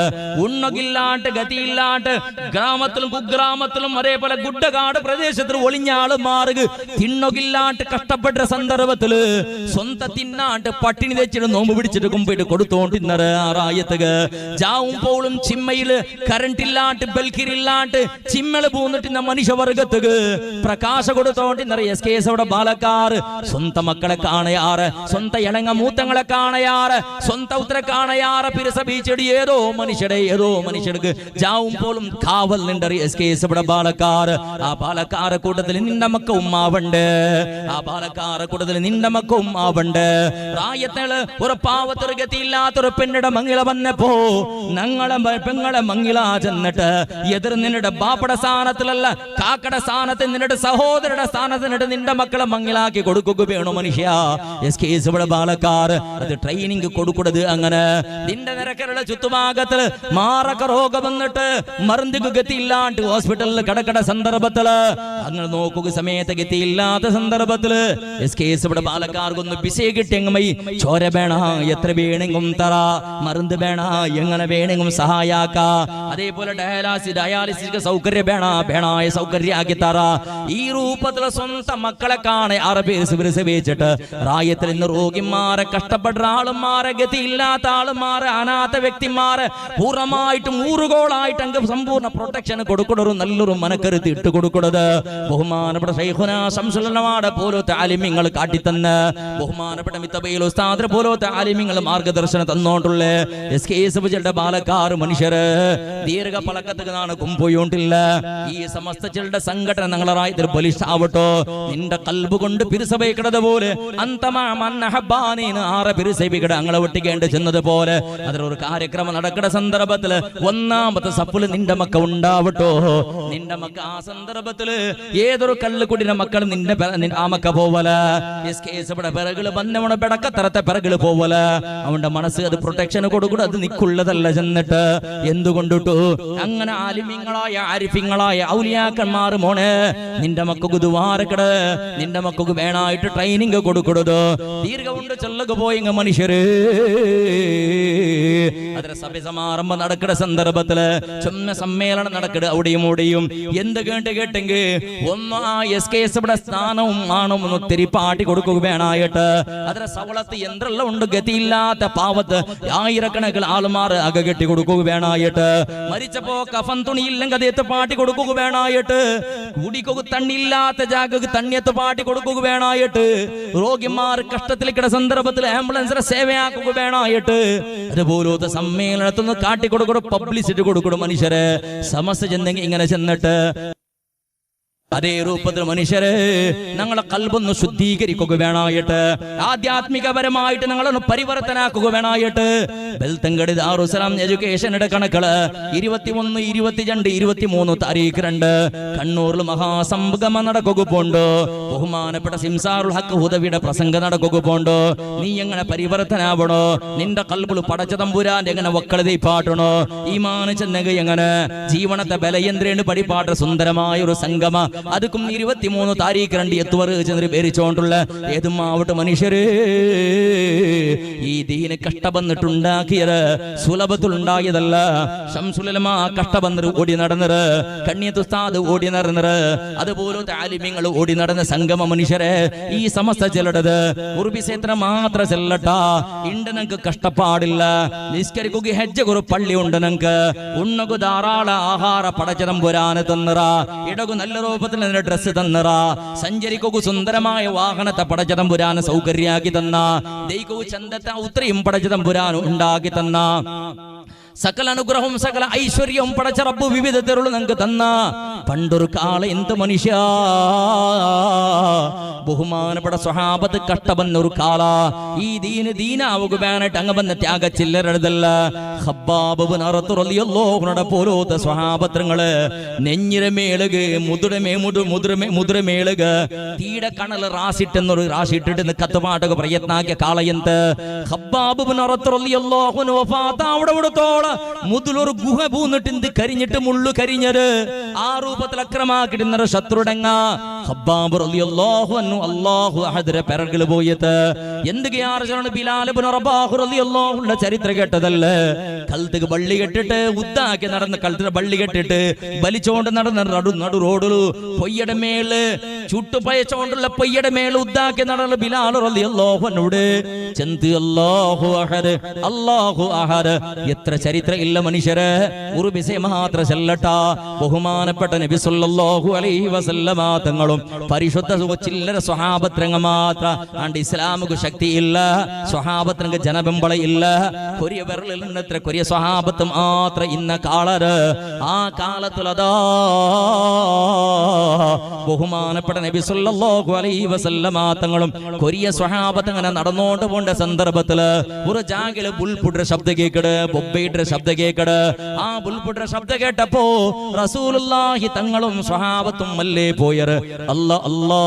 ഉണ്ണകില്ലാട്ട് ഗതിയില്ലാട്ട് ഗ്രാമത്തിലും കുഗ്രാമത്തിലും അതേപോലെ ഗുഡ്ഡകാട് പ്രദേശത്തിൽ ഒളിഞ്ഞാള് മാറുക തിണ്ണൊകില്ലാട്ട് കഷ്ടപ്പെട്ട സന്ദർഭത്തില് സ്വന്തം തിന്നാട്ട് പട്ടിണി തെച്ചിട്ട് നോമ്പ് പിടിച്ചിട്ട് കൊമ്പിട്ട് കൊടുത്തോണ്ടിന്നറ്. ആറായത്തുക ജാവും പോളും ചിമ്മയില് കറണ്ട് ഇല്ലാട്ട് ബൽക്കിരില്ലാട്ട് ചിമ്മള് പോന്നിട്ട് മനുഷ്യവർഗത്തുക പ്രകാശ കൊടുത്തോണ്ടിന്നറ്. SKSF ബാലക്കാർ സ്വന്തം മക്കളെ കാണയാറ്, സ്വന്തം ഇണങ്ങ മൂത്തങ്ങളെ കാണയാറ്, സ്വന്തം ഉത്തര കാണയാറ് പിരസഭിച്ചടി ഏതോ മനുഷ്യർക്ക് ജാവും പോലും കാവൽ നിണ്ടറി SKSF ബാലക്കാർ. ആ ബാലക്കാര കൂട്ടത്തിൽ നിന്റെ മക്ക ഉമ്മാവുണ്ട്, ആ ബാലക്കാര കൂട്ടത്തിൽ നിന്റെ മക്ക ഉമ്മാവുണ്ട്. റായത്തേള് ഒരു പാവത്തൊരു ഗതിയില്ലാത്തൊരു പെണ്ണിടെ മങ്ങില വന്നപ്പോ ഞങ്ങളെ പെങ്ങളെ മങ്ങില ചെന്നിട്ട് എതിർ നിന്നിട്ട് ബാപ്പയുടെ സ്ഥാനത്തിലല്ല കാക്കയുടെ സ്ഥാനത്ത് നിന്നിട്ട് സഹോദരയുടെ സ്ഥാനത്ത് നിന്നിട്ട് നിന്റെ മക്കളെ മങ്ങിലാക്കി കൊടുക്കുക വേണോ മനുഷ്യ. SKSF ബാലക്കാർ അത് ട്രെയിനിങ് കൊടുക്കുന്നത് അങ്ങനെ. നിന്റെ നിരക്കരുടെ ചുറ്റുഭാഗത്തില് മാറക രോഗം വന്നിട്ട് മരുന്നിക്ക് ഗതിയില്ലാണ്ട് ഹോസ്പിറ്റലിൽ കിടക്കട സന്ദർഭത്തില് അങ്ങനെ നോക്കുക സമയത്ത് ഗതിയില്ലാത്ത സന്ദർഭത്തില് SKSF ബാലക്കാർക്കൊന്ന് ബിസേ കിട്ടിയെങ്കിൽ ചോര വേണ എത്ര വേണമെങ്കിലും തറ, മരുന്ന് വേണ എങ്ങനെ വേണമെങ്കിലും സഹായാക്ക, അതേപോലെ ഡയാലിസിസ് സൗകര്യം വേണായ സൗകര്യാക്കി തറ. ഈ രൂപത്തില് സ്വന്തം മക്കളെ കാണെ അറബിച്ചിട്ട് റായത്തിൽ ഇന്ന് രോഗിമാരെ കഷ്ടപ്പെട്ട ആളുമാരെ ഗതിയില്ലാത്ത ആളുമാരെ അനാഥ വ്യക്തിമാരെ പൂർണ്ണമായിട്ടും ഊറുകോളായിട്ട് അങ്ങ് സമ്പൂർണ്ണ പ്രൊട്ടക്ഷൻ കൊടുക്കുന്നത് നല്ലൊരു മനക്കരുത്ത് ഇട്ട് കൊടുക്കുന്നത്. ബഹുമാനപ്പെട്ട ശൈഖുനാ ശംസുലുലമാടെ പോലത്തെ ആലിമ്യങ്ങൾ കാട്ടിത്തന്ന്, ബഹുമാനപ്പെട്ട മിത്തബയിൽ ഉസ്താദ് പോലത്തെ ആലിമ്യങ്ങൾ മാർഗദർശനം തന്നോണ്ടുള്ള SKSF ബാലക്കാർ മനുഷ്യര് ദീർഘ പളക്കത്തുകാണ് കുമ്പോയോണ്ടില്ല. ഈ സമസ്ത ചിലരുടെ സംഘടന ഞങ്ങളായിട്ട് ബലിഷ്ഠാവട്ടോ. നിന്റെ കൽബ് കൊണ്ട് പിരിസഭയിക്കണത് പോലെ ആറെ പിരിസഭിക്കട അങ്ങളെ ഒട്ടിക്കേണ്ടി ചെന്നത് പോലെ അതിലൊരു കാര്യക്രമം നടക്കുന്ന സന്ദർഭത്തില് ഒന്നാമത്തെ സഫില് നിന്റെ മക്ക ഉണ്ടാവട്ടോ. നിന്റെ മക്ക ആ സന്ദർഭത്തില് ഏതൊരു കള്ളുകുടിന്റെ മക്കൾ നിന്റെ ആ മക്ക പോവല SKSF പിറകള് വന്നവണ പിടക്കത്തരത്തെ പിറകള് പോവല. അവന്റെ മനസ്സ് അത് പ്രൊട്ടക്ഷൻ പ്രൊട്ടക്ഷൻ കൊടുക്കും, അത് നിക്കുള്ളതല്ല. ചെന്നിട്ട് എന്തുകൊണ്ടിട്ടു അങ്ങനെ ആലിമ്യങ്ങളായ ആരിഫ്യങ്ങളായ ഔലിയാക്കന്മാർ മോനെ നിന്റെ മക്കൾക്ക് ദുആറക്കട്, നിന്റെ മക്കൾക്ക് വേണായിട്ട് ട്രെയിനിങ് കൊടുക്കരുത്. ദീർഘമുണ്ട് ചൊല്ലുക പോയിങ്ങ മനുഷ്യര് അതിന് സഭ സമാരംഭം നടക്കുന്ന സന്ദർഭത്തില് ചുമ സമ്മേളനം നടക്കട് അവിടെയും ഇവിടെയും എന്ത് കേട്ടെങ്കിൽ ഒന്ന് ആ SKS ഇവിടെ സ്ഥാനവും ആണും ഒത്തിരി പാട്ടി കൊടുക്കുക വേണായിട്ട്. അതിന് സവളത്ത് യന്ത്രമെല്ലാം ഉണ്ട്, ഗതിയില്ലാത്ത പാവത്ത് ആയിരക്കണക്കിന് ആളുമാർ അക കെട്ടി കൊടുക്കുക വേണായിട്ട്. മരിച്ചപ്പോ കഫൻ തുണിയില്ലെങ്കിൽ അദ്ദേഹത്തെ പാട്ടി കൊടുക്കുക വേണായിട്ട്. കുടിക്കുക തണ്ണിയില്ലാത്ത ജാഗക്ക് തണ്ണിയത്ത് പാട്ടി കൊടുക്കുക വേണായിട്ട്. രോഗിമാർ കഷ്ടത്തിലേക്കിട സന്ദർഭത്തിൽ ആംബുലൻസിനെ സേവയാക്കുക വേണായിട്ട്. അതുപോലത്തെ സമ്മേളനത്തിൽ കാട്ടിക്കൊടുക്കണം, പബ്ലിസിറ്റി കൊടുക്കണം. മനുഷ്യരെ സമസ്ത ചെന്നെങ്കിൽ ഇങ്ങനെ ചെന്നിട്ട് അതേ രൂപത്തിൽ മനുഷ്യരെ ഞങ്ങളെ കൽബൊന്ന് ശുദ്ധീകരിക്കുക വേണായിട്ട്, ആധ്യാത്മികപരമായിട്ട് ഞങ്ങളൊന്ന് പരിവർത്തനാക്കുക വേണായിട്ട്. ബെൽത്തങ്കടി ദാറുസലാം എഡ്യൂക്കേഷനുടെ കണക്കുകള് 21, 22, 23 താരീഖ് 2 കണ്ണൂരിൽ മഹാസംഗമം നടക്കുക പോണ്ടോ. ബഹുമാനപ്പെട്ട സിംസാറുൽ ഹക്ക് ഹുദവിയുടെ പ്രസംഗം നടക്കുക പോണ്ടോ. നീ എങ്ങനെ പരിവർത്തനാവണോ, നിന്റെ കൽബിൽ പടച്ച തമ്പുരാൻ എങ്ങനെ വക്കളതി പാട്ടണോ, ഈമാൻ ചെന്നക എങ്ങനെ ജീവനത്തെ ബലയന്ത്രേണ് പടിപ്പാട്ട സുന്ദരമായ ഒരു സംഗമ. അതുക്കും 23 താരീഖ് 2 എത്തുവർ ചെന്ന് പേരിച്ചോണ്ടുള്ള ഏതും ആവട്ടെ മനുഷ്യര് ഈ ദീന് കഷ്ടപ്പെട്ടിട്ടുണ്ടാക്കിയത് സുലഭത്തിലുണ്ടായതല്ല. ശംസുലമ കഷ്ടപ്പെട്ട് ഓടി നടന്നത്, കണ്ണിയത്തുസ്താദ് ഓടി നടന്നത്, അതുപോലത്തെ ആലിമ്യങ്ങൾ ഓടി നടന്ന സംഗമ. മനുഷ്യരെ ഈ സമസ്ത ചെല്ലടത് ഉറുബിസേത്ര മാത്രം ചെല്ലട്ടാ. ഇണ്ട് ഞങ്ങൾക്ക് കഷ്ടപ്പാടില്ല, നിസ്കരിക്കുക ഹെജ്ജ ഒരു പള്ളി ഉണ്ട്, ഞങ്ങൾക്ക് ഉണ്ണകു ധാരാളം ആഹാര പടച്ചതം പുരാന് തന്നറ, ഇടകു നല്ല രൂപത്തിൽ ഡ്രസ് തന്നറ, സഞ്ചരിക്കു സുന്ദരമായ വാഹനത്തെ പടച്ചതം പുരാന് സൗകര്യാക്കി തന്ന, ദൈകു ചന്തത്തെ ഉത്രയും പടച്ചതം പുരാൻ ഉണ്ടാക്കി തന്ന, സകല അനുഗ്രഹവും സകല ഐശ്വര്യവും പടച്ച റബ്ബ് വിവിധത്തിലുള്ള നിങ്ങൾക്ക് തന്ന പണ്ടൊരു കാല എന്ത് മനുഷ്യ ബഹുമാനപ്പെട്ട സ്വഹാബത്ത് കഷ്ടപ്പെടുന്നൊരു കാല. ഈ ദീനാവുക വേണായിട്ട് അങ്ങ് വന്ന ത്യാഗ ചില്ലറതല്ല. ഖബ്ബാബ് ബിൻ അറത്ത് റളിയല്ലാഹുവിനെ പോലത്തെ സ്വഹാബത്രങ്ങള് നെഞ്ഞിര മേളുക മുദ്ര മേളുക തീടെ കണല് റാസിട്ടെന്നൊരു റാസിട്ടിട്ട് കത്തുപാട്ടക പ്രയത്നാക്കിയ കാളയന്ത് ഖബ്ബാബ് ബിൻ അറത്ത് റളിയല്ലാഹു വഫാത്ത് അവിടെ വിടത്തോളം മുതലൊരു ഗുഹ പൂന്നിട്ട് കരിഞ്ഞിട്ട് മുള്ളു കരിഞ്ഞത് ആ രൂപത്തിൽ അക്രമാക്കിടുന്ന ശത്രുടങ്ങ ഖബ്ബാബ് റളിയല്ലാഹു അൻഹു അല്ലാഹു അഹദരെ പിറകില് പോയത് എന്തൊക്കെയാണ് ബിലാൽ ഇബ്നു റബാഹ് റളിയല്ലാഹു അൻഹുവിന്റെ ചരിത്രം കേട്ടതല്ലേ. കൽത്തുക്ക് ബള്ളി കെട്ടിട്ട് ഉദ്ദാക്കി നടന്ന് കൽത്തിന് ബള്ളി കെട്ടിട്ട് വലിച്ചോണ്ട് നടന്ന നടു റോഡില് പൊയ്യയുടെ മേല് ചുട്ടുപയച്ചോണ്ടുള്ള പൊയ്യയുടെ മേല് ഉദ്ദാക്കി നടന്ന ബിലാൽ റളിയല്ലാഹു അൻഹുവോട് ചെന്ത് അല്ലാഹു അഹദ് അല്ലാഹു അഹദ്. എത്ര ചരിത്രം ഇല്ല മനുഷ്യരെ, ഉറുബിസെ മാത്ര ചെല്ലട്ടാ. ബഹുമാനപ്പെട്ട നബി സല്ലല്ലാഹു അലൈഹി വസല്ലമ തങ്ങളും പരിശുദ്ധ ചില്ലര സ്വഹാബത്രങ്ങ മാത്ര ആണ്ട് ഇസ്ലാമുക്ക് ശക്തിയില്ല, സ്വഹാബത്രങ്ങ ജനബെമ്പള ഇല്ല. കൊറിയ വിരലിൽ നിന്നത്ര കൊറിയ സ്വഹാബത്ത് മാത്ര ഇന്ന കാളര് ആ കാലത്തുലതാ ബഹുമാനപ്പെട്ട നബി സല്ലല്ലാഹു അലൈഹി വസല്ലമ തങ്ങളും കൊറിയ സ്വഹാബത്ത് അങ്ങനെ നടന്നോണ്ട് പോണ്ട സന്ദർഭത്തില് ഒരു ജാഗില് ബുൾപുട്ര ശബ്ദം കേക്കട്, ബൊബ്ബയുടെ ശബ്ദം കേക്കട്. ആ ബുൾപുട്ര ശബ്ദം കേട്ടപ്പോ റസൂലുള്ളാഹി തങ്ങളും സ്വഹാബത്തും അല്ലേ പോയറ്. അല്ലാ അല്ലാ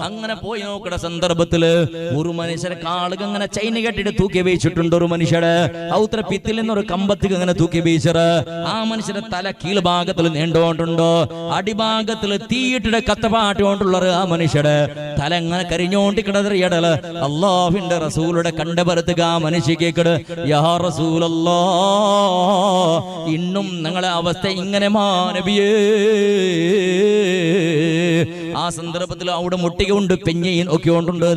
അങ്ങനെ പോയി നോക്കണ സന്ദർഭത്തില് ഒരു മനുഷ്യരെ കാളുക അങ്ങനെ ചൈന കെട്ടിട്ട് തൂക്കി വീച്ചിട്ടുണ്ട്. ഒരു മനുഷ്യരെ ഔത്ര പിത്തിൽ നിന്നൊരു കമ്പത്തിക്ക് അങ്ങനെ തൂക്കി വീച്ചറ്. ആ മനുഷ്യന്റെ തല കീഴ്ഭാഗത്തിൽ നീണ്ടോണ്ടുണ്ടോ, അടിഭാഗത്തിൽ തീയിട്ടിട്ട് കത്തപാട്ടുകൊണ്ടുള്ളത്. ആ മനുഷ്യരെ തല അങ്ങനെ കരിഞ്ഞോണ്ടി കിടതറിയടല് അല്ലാഹുവിന്റെ റസൂലുടെ കണ്ടപരത്തുക ആ മനുഷ്യ കേക്കട് യാ റസൂലല്ലാ ഇന്നും ഞങ്ങളെ അവസ്ഥ ഇങ്ങനെ മാനവിയേ. ആ സന്ദർഭത്തിൽ അവിടെ മുട്ടികൊണ്ട് പെഞ്ഞയും ഒക്കെ കൊണ്ടുണ്ട്.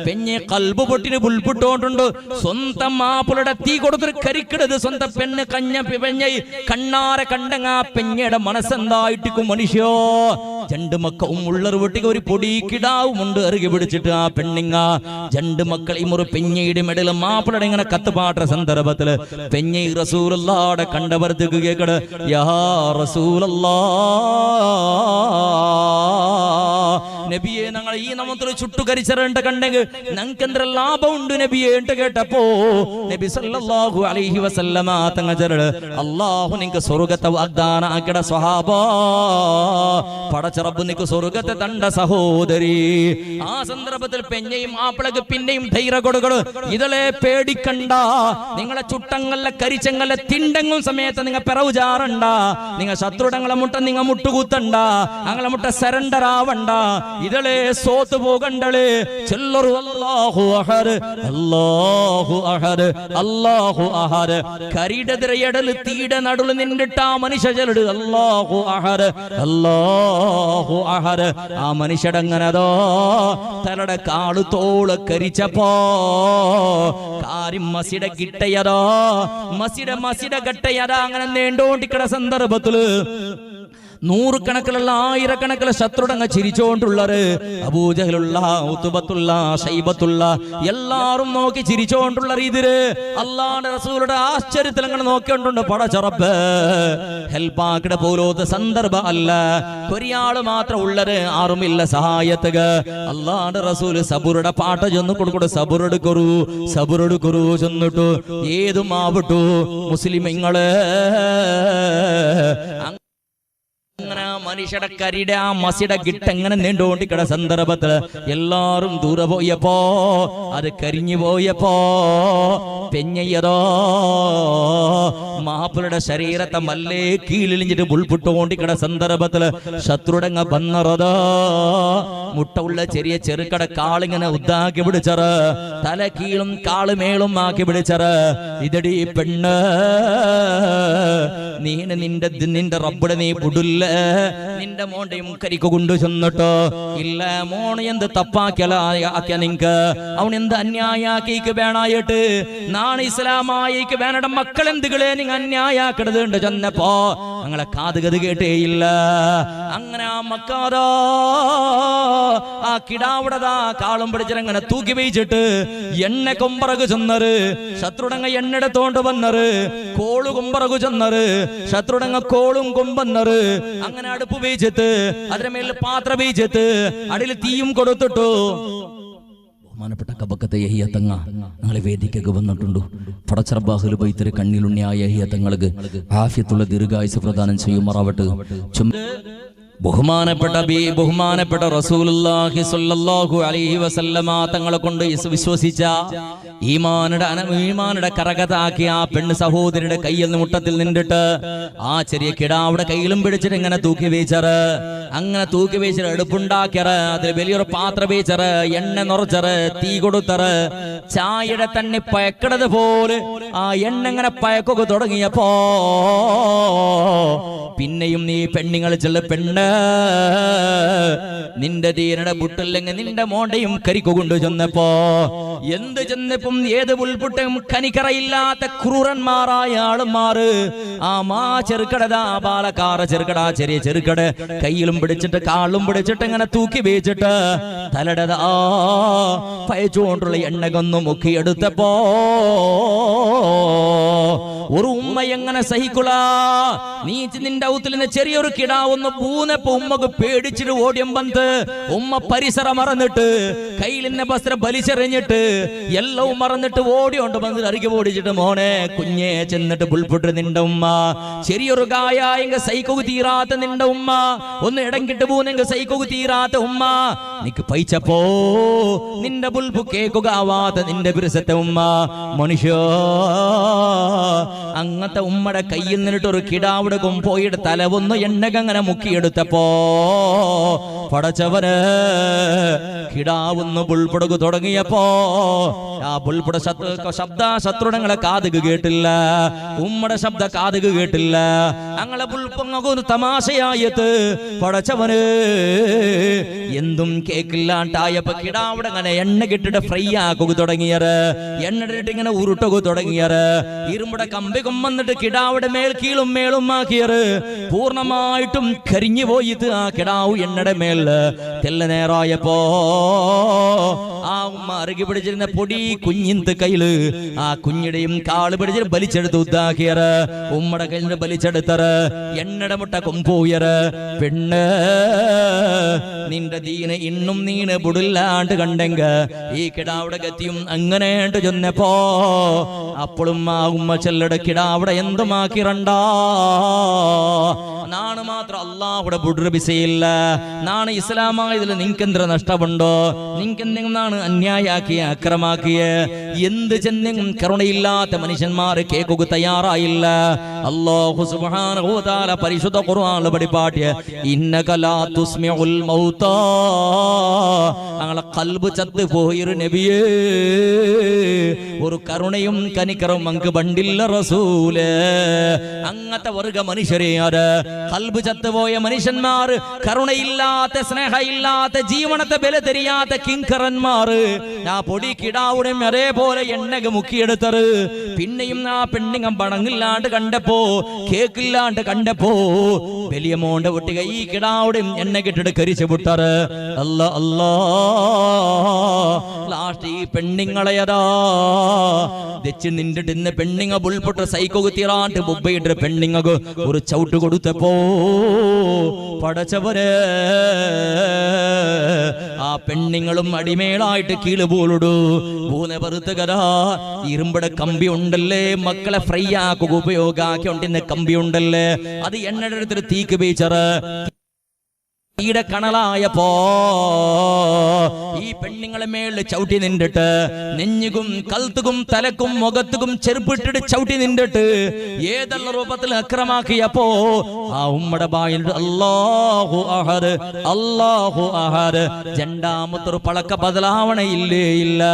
പെഞ്ഞെ കൽബ് പൊട്ടിന് പുൽപുട്ടോണ്ടുണ്ട്. സ്വന്തം മാപ്പിളുടെ തീ കൊടുത്തൊരു കരിക്കിടത് സ്വന്തം പെണ്ണ് കഞ്ഞ പെഞ്ഞ കണ്ണാറെ കണ്ടങ്ങ പെഞ്ഞയുടെ മനസ്സെന്തായിട്ടിക്കും മനുഷ്യോ. രണ്ട് മക്കളും ഉള്ളൊരു വീട്ടിക്ക് ഒരു പൊടി കിടാവുമുണ്ട് ഇറുകി പിടിച്ചിട്ട് ആ പെണ്ണിങ്ങ രണ്ട് മക്കളെയും ഒരു പെഞ്ഞയുടെ മെഡലും മാപ്പിളുടെ ഇങ്ങനെ കത്തുപാട്ട സന്ദർഭത്തില് പെഞ്ഞ റസൂലുള്ളാടെ കണ്ടവർക്ക് കേക്കട് യാ റസൂലല്ലാ നബിയെ ഞങ്ങൾ ഈ നമ്മത്തിൽ ചുട്ടുകരിച്ചറേണ്ട കണ്ടെങ്കിൽ ഞങ്ങൾക്ക് എന്തൊരു ലാഭം ഉണ്ട് നബിയെ എന്ന് കേട്ടപ്പോ നബി സല്ലല്ലാഹു അലൈഹി വസല്ലമ തങ്ങൾ അല്ലാഹു നിങ്ങൾക്ക് സ്വർഗ്ഗത്തെ വാഗ്ദാനം ആക്കിയ സ്വഹാബ പടച്ച റബ്ബ് നിങ്ങൾക്ക് സ്വർഗ്ഗത്തെ തണ്ട സഹോദരി. ആ സന്ദർഭത്തിൽ പെഞ്ഞയും മാപ്പിളക്ക് പിന്നെയും ധൈര്യ കൊടുക്കണം. ഇതിലെ പേടിക്കണ്ട. നിങ്ങളെ ചുട്ടങ്ങളിലെ കരിച്ചങ്ങളിലെ തിണ്ടെങ്ങും സമയത്ത് നിങ്ങൾ പിറവുചാറണ്ട. നിങ്ങൾ ശത്രുടങ്ങളെ മുട്ട നിങ്ങൾ മുട്ടുകൂത്തണ്ട. അങ്ങളെ മുട്ട സറണ്ടർ ആവണ്ട. ഇതിലെ സോത്ത് പോകണ്ടള്. ചെല്ലൊരു അല്ലാഹു അഹദ് അല്ലാഹു അഹദ് അല്ലാഹു അഹദ്. കരിടതിരയടല് തീട നടുല് നിന്നിട്ട ആ മനുഷ്യ ചെല്ലട് അല്ലാഹു അഹദ് അല്ലാഹു അഹദ്. ആ മനുഷ്യടങ്ങനതോ തലയുടെ കാളു തോള് കരിച്ചപ്പോ കാര്യം മസിട കിട്ടയതോ മസിട കട്ടയതാ. അങ്ങനെ നീണ്ടോണ്ടിക്കട സന്ദർഭത്തില് നൂറുകണക്കിലുള്ള ആയിരക്കണക്കിലെ ശത്രുടങ്ങ ചിരിച്ചോണ്ടുള്ളത്. അബൂജഹലുള്ള ഉത്ബത്തുള്ള ശൈബത്തുള്ള എല്ലാരും നോക്കി ചിരിച്ചോണ്ടുള്ള രീതിയില് അല്ലാഹുവിന്റെ റസൂലുടെ ആശ്ചര്യത്തിൽ അങ്ങനെ നോക്കിക്കൊണ്ടുണ്ട്. പടച്ചറബ് ഹെൽപ്പാക്കിട പോലത്തെ സന്ദർഭം അല്ല. ഒരാള് മാത്രം ഉള്ളത്, ആറുമില്ല സഹായത്തുക. അല്ലാഹുവിന്റെ റസൂല് സബുറുടെ പാട്ട ചെന്ന് കൊടുക്കൂടെ. സബുറെടുക്കൊരു ചെന്നിട്ടു ഏതും ആവട്ടു മുസ്ലിമിങ്ങള് അങ്ങനെ മനുഷ്യയുടെ കരിയുടെ ആ മസിയുടെ ഗിട്ടെങ്ങനെ നീണ്ടോണ്ടിക്കട സന്ദർഭത്തില് എല്ലാരും ദൂരെ പോയപ്പോ അത് കരിഞ്ഞു പോയപ്പോ പെഞ്ഞയ്യതോ മാപ്പിളുടെ ശരീരത്തെ മല്ലേ കീഴിലിഞ്ഞിട്ട് ഉൾപ്പെട്ടുകൊണ്ടിക്കട സന്ദർഭത്തില് ശത്രുടങ്ങ വന്നറതോ മുട്ട ഉള്ള ചെറിയ ചെറുക്കട കാളിങ്ങനെ ഉദ്ദാക്കി പിടിച്ചറ്. തല കീഴും കാളുമേളും ആക്കി പിടിച്ചറ്. ഇതടി പെണ്ണ്, നിന്റെ റബ്ബുടെ നീ പുടില്ല. നിന്റെ മോണ്ടയും കരിക്ക് കൊണ്ടു ചെന്നിട്ടോ ഇല്ല മോണ് എന്ത് തപ്പാക്കിയ നിങ്ങക്ക് അവൻ എന്ത് അന്യായാക്കിക്ക് വേണായിട്ട് നാണ് ഇസ്ലാമായിക്ക് വേണട മക്കൾ എന്തുകളെ നിങ്ങൾ അന്യായാക്കരുത് ഉണ്ട് ചെന്നപ്പോ ഞങ്ങളെ കാതുകത് കേട്ടേയില്ല. അങ്ങനെ ആ മക്കാരോ ആ കിടാവിടതാ കാളും പിടിച്ചിരങ്ങനെ തൂക്കി വെച്ചിട്ട് എണ്ണ കൊമ്പറകു ചെന്നറ്. ശത്രുടങ്ങ എണ്ണെടുത്തോണ്ട് വന്നറ്. കോളു കൊമ്പറകു ചെന്നറ്. ശത്രുടങ്ങ കോളും കൊമ്പന്നറ്. അങ്ങനെ അടുപ്പ് വീച്ചിട്ട് അതിന്റെ മേലിൽ പാത്ര വീച്ചിട്ട് അടിയിൽ തീയും കൊടുത്തിട്ടു. ബഹുമാനപ്പെട്ട കബക്കത്തെ യഹിയത്തങ്ങ ഞങ്ങളെ വേദിക്കൊക്കെ വന്നിട്ടുണ്ട്. പടച്ചറബാഹുൽ ബൈത്തിരി കണ്ണിലുണ്ണിയായ യഹിയത്തങ്ങൾക്ക് ആഫിയത്തുള്ള ദീർഘായുസ് പ്രദാനം ചെയ്യുമാറാവട്ടെ. ബഹുമാനപ്പെട്ട റസൂലുള്ളാഹി സ്വല്ലല്ലാഹു അലൈഹി വസല്ലമ തങ്ങളെ കൊണ്ട് വിശ്വസിച്ച ഈമാനുടെ കരകതാക്കിയ ആ പെണ്ണ് സഹോദരിയുടെ കയ്യിൽ മുട്ടത്തിൽ നിന്നിട്ട് ആ ചെറിയ കിടാവിടെ കയ്യിലും പിടിച്ചിട്ട് ഇങ്ങനെ തൂക്കി വീച്ചറ്. അങ്ങനെ തൂക്കി വീച്ചിട്ട് എടുപ്പുണ്ടാക്കിയറ്. അതിൽ വലിയൊരു പാത്രം വീച്ചറ്. എണ്ണ നിറച്ചറ്. തീ കൊടുത്തറ്. ചായയുടെ തന്നെ പയക്കടത് പോലെ ആ എണ്ണ ഇങ്ങനെ പയക്കൊക്കെ തുടങ്ങിയപ്പോ പിന്നെയും നീ പെണ്ണുങ്ങൾ ചെല്ല പെണ്ണ് നിന്റെ തീരയുടെ പുട്ടില്ലെങ്കിൽ നിന്റെ മോണ്ടയും കരിക്കു കൊണ്ടു ചെന്നപ്പോ എന്ത് ചെന്നപ്പം ഏത് പുൽപുട്ടും കനിക്കറയില്ലാത്ത ക്രൂരന്മാരായ ആളുമാറ് ആ മാ ചെറുക്കടതാ ബാലക്കാറ ചെറുക്കട ചെറിയ ചെറുക്കട കയ്യിലും പിടിച്ചിട്ട് കാളും പിടിച്ചിട്ട് ഇങ്ങനെ തൂക്കി വെച്ചിട്ട് തലടതാ പയച്ചുകൊണ്ടുള്ള എണ്ണകൊന്നും മുക്കിയെടുത്തപ്പോ ഒരു ഉമ്മ എങ്ങനെ സഹിക്കുള്ള നീ നിന്റെ ഔത്തിൽ നിന്ന് ചെറിയൊരു കിടാവൊന്ന് പൂന്നപ്പോ ഉമ്മക്ക് പേടിച്ചിട്ട് ഓടിയം വന്ന് ഉമ്മ പരിസരം മറന്നിട്ട് കയ്യിൽ നിന്ന് വസ്ത്രം വലിച്ചെറിഞ്ഞിട്ട് എല്ലാം മറന്നിട്ട് ഓടിയോണ്ട് വന്ന് അരികെ ഓടിച്ചിട്ട് മോനെ കുഞ്ഞെ ചെന്നിട്ട് പുൽപുട്ട് നിന്റെ ഉമ്മ ചെറിയൊരു ഗായ എങ്ക സൈക്കോക്ക് തീരാത്ത നിന്റെ ഉമ്മ ഒന്ന് ഇടം കിട്ടു പോകുന്നെങ്ക സൈക്കോക്ക് തീരാത്ത ഉമ്മ നിക്ക് പൈച്ചപ്പോ നിന്റെ പുൽപു കേക്കുകാവാത്ത നിന്റെ പിരിസത്തെ ഉമ്മ മനുഷ്യ അങ്ങത്തെ ഉമ്മയുടെ കയ്യിൽ നിന്നിട്ട് ഒരു കിടാവിടെ പോയിട്ട് തല ഒന്ന് എണ്ണകങ്ങനെ മുക്കിയെടുത്തപ്പോ പടച്ചവന് കിടാവുന്ന് പുൽപുടകു തുടങ്ങിയപ്പോ ആ പുൽപുട ശബ്ദ ശത്രുടങ്ങളെ കാതുകു കേട്ടില്ല. ഉമ്മയുടെ ശബ്ദ കാതുകു കേട്ടില്ല. അങ്ങനെ പുൽപ്പൊങ്ങൊരു തമാശയായത് പടച്ചവന് എന്തും കേക്കില്ലാണ്ടായപ്പോ കിടാവിടെ അങ്ങനെ എണ്ണ കിട്ടിട്ട് ഫ്രൈ ആക്കുക തുടങ്ങിയത്. എണ്ണ ഇട്ടിട്ട് ഇങ്ങനെ ഉരുട്ടകു തുടങ്ങിയത്. ഇരുമ്പുടെ കമ്പി കൊമ്പന്നിട്ട് കിടാവിടെ മേൽ കീഴും മേളും ആക്കിയത്. പൂർണ്ണമായിട്ടും കരിഞ്ഞു പോയത് ആ കിടാവ് എണ്ണയുടെ മേൽ തെല്ല് നേരായപ്പോ ആ ഉമ്മ അറുകി പിടിച്ചിരുന്ന പൊടി കുഞ്ഞിന്റെ കയ്യില് ആ കുഞ്ഞിടെയും കാള് പിടിച്ചിട്ട് വലിച്ചെടുത്ത് ഉദ്ദാക്കിയറ് ഉമ്മയുടെ കയ്യിൽ വലിച്ചെടുത്തറ് എണ്ണട മുട്ട കൊമ്പോയറ് പെണ്ണ് നിന്റെ ദീന ഇന്നും നീന് പുടില്ലാണ്ട് കണ്ടെങ്ക ഈ കിടാവിടെ ഗത്തിയും അങ്ങനെയാണ്ട് ചെന്നപ്പോ അപ്പോഴും ആ ഉമ്മ ചെല്ലട കിടാവിടെ എന്തുമാക്കിറണ്ടാ നാണ് മാത്രം അള്ളാഹുടെ ബുഡ്രബിസയില്ല നാണ് ഇസ്ലാമായതിൽ നിങ്ങൾക്കെന്ത്ര നഷ്ടമുണ്ടോ നിങ്ങൾക്കെന്തെങ്കിലും നാണ് അന്യായാക്കിയ അക്രമാക്കിയ എന്ത് ചെന്നെങ്കിലും കരുണയില്ലാത്ത മനുഷ്യന്മാർ കേൾക്കുക തയ്യാറായില്ല അല്ലാഹു സുബ്ഹാനഹു വ തആല പരിശുദ്ധ ഖുർആനിൽ പഠിപ്പാട്ടിയ ഇന്നക ലാ തുസ്മിഉൽ മൗതാ ഞങ്ങളെ ഖൽബ് ചത്ത് പോയൊരു നബിയേ ഒരു കരുണയും കനിക്കറും അങ്ങ് ബണ്ടില്ല റസൂലേ അങ്ങനത്തെ വർഗ മനുഷ്യരെയാര് ഖൽബ് ചത്തുപോയ മനുഷ്യന്മാർ കരുണയില്ലാത്ത സ്നേഹമില്ലാത്ത ജീവനത്തെ ബല തെരിയാത്ത കിങ്കരന്മാർ ആ പൊടി കിടാവുടെ അതേപോലെ എണ്ണക മുക്കിയെടുത്തറ് പിന്നെയും ആ പെണ്ണിങ്ങം പണങ്ങില്ലാണ്ട് കണ്ടപ്പോ കേക്കില്ലാണ്ട് കണ്ടപ്പോ വലിയ മോണ്ട പൊട്ടിക ഈ കിടാവുടെ എണ്ണ കിട്ടിട്ട് കരിച്ചു വിട്ടറ് അല്ല അല്ലാ ലാസ്റ്റ് ഈ പെണ്ണിങ്ങളെയതാ വെച്ച് നിന്നിട്ട് ഇന്ന് പെണ്ണിങ്ങ ബുൾപൊട്ട് സൈക്കോ കുത്തിറാണ്ട് ബുബയിട്ട് പെണ്ണിങ്ങക്ക് ഒരു ചവിട്ട് കൊടുത്തപ്പോ പടച്ചവര് ആ പെണ്ണിങ്ങളും അടിമേളായിട്ട് കീഴ് പോലിടൂ പൂനെ പറുത്ത് കഥാ ഇരുമ്പടെ കമ്പി ഉണ്ടല്ലേ മക്കളെ ഫ്രൈ ആക്കുക ഉപയോഗാക്കി ഉണ്ടെന്ന കമ്പി ഉണ്ടല്ലേ അത് എണ്ണയുടെ അടുത്തൊരു തീക്ക് ബീച്ചറ് ഈടെ കണലായപ്പോ ഈ പെണ്ണുങ്ങളെ മേളിൽ ചവിട്ടി നിന്നിട്ട് നെഞ്ഞുകും കൽത്തുകും തലക്കും മുഖത്തുകും ചെരുപ്പിട്ടിട്ട് ചവിട്ടി നിന്നിട്ട് ഏതെല്ലാം രൂപത്തിൽ അക്രമാക്കിയപ്പോ ആ ഉമ്മയുടെ ബായിൽ അല്ലാഹു അഹദ് അല്ലാഹു അഹദ് രണ്ടാമത്തൊരു പളക്ക ബദലാവണയില്ലേ ഇല്ല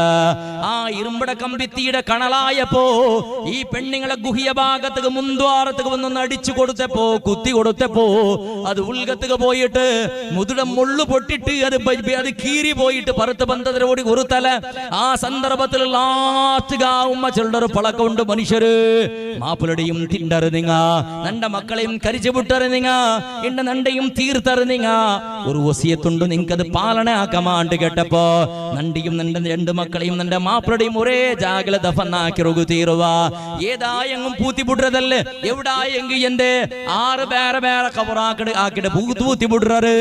ആ ഇരുമ്പട കമ്പിത്തിയുടെ കണലായപ്പോ ഈ പെണ്ണുങ്ങളെ ഗുഹ്യ ഭാഗത്തേക്ക് മുൻദ്വാരത്തേക്ക് വന്നൊന്ന് അടിച്ചു കൊടുത്തപ്പോ കുത്തി കൊടുത്തപ്പോ അത് ഉൾഗത്തേക്ക് പോയിട്ട് മുതുടെ മുള്ളു പൊട്ടിട്ട് അത് കീറി പോയിട്ട് പറുത്ത് ബന്ധത്തിനോടി ഒരു തല ആ സന്ദർഭത്തിൽ ലാസ്റ്റ് ഉമ്മ ചെല്ലൊരു പളക്കമുണ്ട് മനുഷ്യര് മാപ്പിളടിയും തിണ്ടറ് നിങ്ങ നന്റെ മക്കളെയും കരിച്ചു വിട്ടറ് നിങ്ങ എന്റെ നണ്ടയും തീർത്തറ് നിങ്ങ ഒരു വസിയത്തുണ്ട് നിങ്ങക്കത് പാലനയാക്കമാണ്ട് കേട്ടപ്പോ നണ്ടിയും നന്റെ രണ്ട് മക്കളെയും നന്റെ മാപ്പിളടിയും ഒരേ ജാഗല ദഫനാക്കി റുകു തീരുവ ഏതായെങ്കും പൂത്തിപുട്ടതല്ലേ എവിടായെങ്കിൽ എന്റെ 6 വേറെ വേറെ കവറാക്കിട്ട് ആക്കിട്ട് പൂത്തിപുട്ടറ്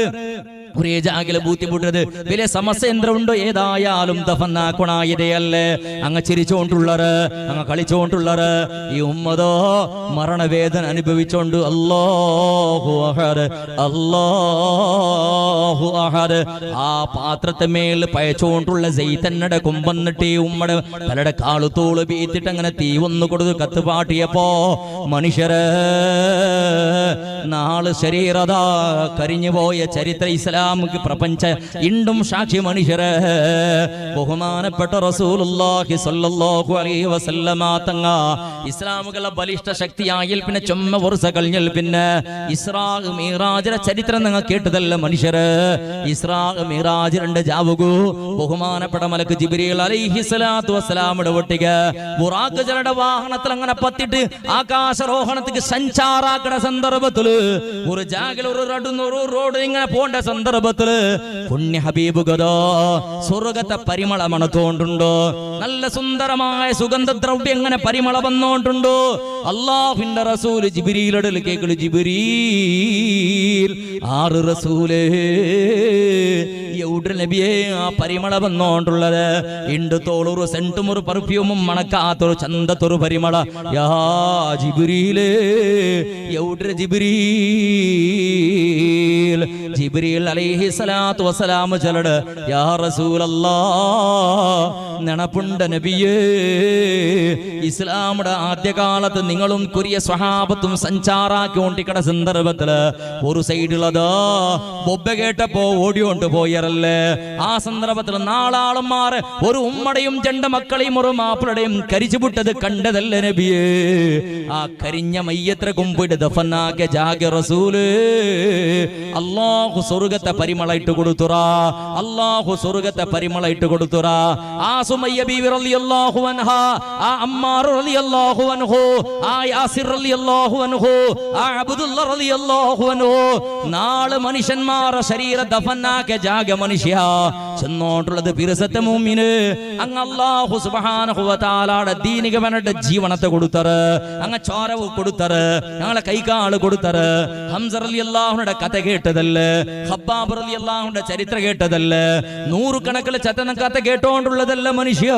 ഒരേ ജാഗില് ബൂത്തിമുട്ടത് വലിയ സമസ്യ യന്ത്രമുണ്ടോ ഏതായാലും ദഫന്നാക്കുണായതയല്ലേ അങ്ങ് ചിരിച്ചോണ്ടുള്ളറ് അങ്ങ് കളിച്ചോണ്ടുള്ളറ് ഈ ഉമ്മതോ മരണവേദന അനുഭവിച്ചോണ്ട് അല്ലാഹു അഹദ് അല്ലാഹു അഹദ് ആ പാത്രത്തെ മേൽ പയച്ചോണ്ടുള്ള സൈതന്നടെ കുമ്പന്നിട്ട് ഈ ഉമ്മടെ തലയുടെ കാളുത്തോള് വീത്തിട്ട് അങ്ങനെ തീ ഒന്ന് കൊടുത്ത് കത്തുപാട്ടിയപ്പോ മനുഷ്യര് നാള് ശരീരത കരിഞ്ഞുപോയ ചരിത്ര ഇസ്ലാം പ്രപഞ്ച ഇണ്ടും സാക്ഷി മനുഷ്യരെ ബഹുമാനപ്പെട്ട റസൂലുള്ളാഹി സ്വല്ലല്ലാഹു അലൈഹി വസല്ലമ തങ്ങ ഇസ്ലാമുകളെ ബലിഷ്ഠ ശക്തിയായിൽ പിന്നെ ചുമ്മ വർഷ കഴിഞ്ഞൽ പിന്നെ ഇസ്രാ മിറാജിന്റെ ചരിത്രം നിങ്ങൾ കേട്ടതല്ല മനുഷ്യരെ ഇസ്രാ മിറാജ് രണ്ട് ജാവുകു ബഹുമാനപ്പെട്ട മലക്ക് ജിബ്രീൽ അലൈഹി സ്വലാത്തു വസ്സലാമിന്റെ ഒട്ടിക ബുറാഖ് ജലയുടെ വാഹനത്തിൽ അങ്ങനെ പത്തിട്ട് ആകാശരോഹണത്തിക്ക് സഞ്ചാരാക്കണ സന്ദർഭത്തില് ഒരു ജാഗിൽ ഒരു റോഡ് ഇങ്ങനെ പോണ്ട സന്ദർഭത്തില് പുണ്യ ഹബീബുഗതോ സ്വർഗത്തെ പരിമള മണത്തോണ്ടുണ്ടോ നല്ല സുന്ദരമായ സുഗന്ധദ്രവ്യം എങ്ങനെ പരിമള വന്നോണ്ടുണ്ടോ അല്ലാഹുവിന്റെ റസൂൽ ജിബ്രീൽ കേൾക്കു ജിബ്രീൽ 6 റസൂലേ എവിടെ നബിയെ ആ പരിമള വന്നോണ്ടുള്ളത് ഇണ്ട് തോളൊരു സെന്റും ഒരു പെർഫ്യൂമും മണക്കാത്തൊരു ചന്തത്തൊരു പരിമള യാ ജിബ്രീലേ എവിടെ ജിബ്രീൽ അലൈഹി സ്വലാത്തു വസ്സലാം ചലട് യാ റസൂലല്ലാഹ് നെണപ്പുണ്ട നബിയേ ഇസ്ലാമുടെ ആദ്യകാലത്ത് നിങ്ങളും കുറിയ സ്വഹാബത്തും സഞ്ചാറാക്കി ഓണ്ടിക്കട സന്ദർഭത്തില് ഒരു സൈഡിലതാ ബൊബ്ബ കേട്ടപ്പോ ഓടിയോണ്ട് പോയറല്ലേ ആ സന്ദർഭത്തിൽ നാളാളന്മാർ ഒരു ഉമ്മടെയും 2 മക്കളെയും ഒരു മാപ്പിളയുടെയും കരിച്ചുവിട്ടത് കണ്ടതല്ലേ നബിയേ ആ കരിഞ്ഞ മയ്യത്ര കുമ്പിട്ട് ദഫനാക്കിയ ജാഗ റസൂല് അല്ലാഹു സ്വർഗത്തെ പരിമള ഇട്ട് കൊടുത്തുറ, അല്ലാഹു സ്വർഗ്ഗത്തെ പരിമള ഇട്ട് കൊടുത്തുറ. ആ സുമയ്യ ബീവി റളിയല്ലാഹു അൻഹാ, ആ അമ്മാർ റളിയല്ലാഹു അൻഹു, ആ യാസിർ റളിയല്ലാഹു അൻഹു, ആ അബ്ദുല്ലാഹ് റളിയല്ലാഹു അൻഹു, നാല് മനുഷ്യന്മാരെ ശരീര ദഫനാക്കെ ജാഗ മനുഷ്യ ചെന്നോട്ടുള്ളത് പിറസത്തെ മുഅ്മിന് അങ്ങ് അല്ലാഹു സുബ്ഹാനഹു വ തആലയുടെ ദീനിക വേണ്ട ജീവനത്തെ കൊടുത്തറ്, അങ്ങ് ചോരവ് കൊടുത്തറ്, ഞങ്ങളെ കൈകാല് കൊടുത്തറ്. ഹംസ റളിയല്ലാഹുവിന്റെ കഥ കേട്ടതല്ലേ, ഖബ്ബാബ് റളിയല്ലാഹുവിന്റെ ചരിത്രം കേട്ടതല്ലേ, നൂറുകണക്കിന് ചത്തന കഥ കേട്ടോണ്ടുള്ളതല്ല മനുഷ്യ.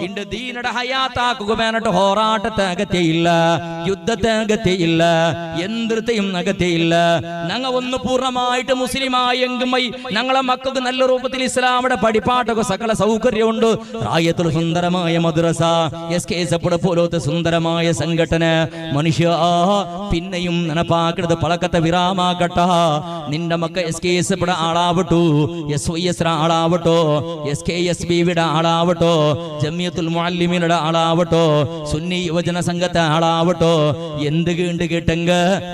ഇന്റെ ദീനയുടെ ഹയാത്താക്കുക വേണ്ടിട്ട് ഹോറാട്ടത്തെ അകത്തെയില്ല, യുദ്ധത്തെ അകത്തെയില്ല, യന്ത്രത്തെയും അകത്തെയില്ല. ഞങ്ങൾ ഒന്ന് പൂർണ്ണമായിട്ട് മുസ്ലിമായെങ്കും ഞങ്ങളെ മക്കൾക്ക് നല്ല രൂപത്തിൽ ഇസ്ലാമിയുടെ പഠിപ്പാട്ടൊക്കെ സകല സൗകര്യമുണ്ട്. റായത്തുൽ സുന്ദരമായ മദ്രസ, SKSF പോലത്തെ സുന്ദരമായ സംഘടന. മനുഷ്യ പിന്നെയും നനപ്പാക്കരുത് പളക്കത്തെ വിരാമാക്കട്ട. നിന്റെ മക്ക SKSF ആളാവട്ടു, SYS ആളാവട്ടോ, SKSBയുടെ ആളാവട്ടോ, ജമിയത്തുൽ മുഅല്ലിമീനയുടെ ആളാവട്ടോ, സുന്നി യുവജന സംഘത്തെ ആളാവട്ടോ, എന്ത് കണ്ട് കേട്ടെങ്ക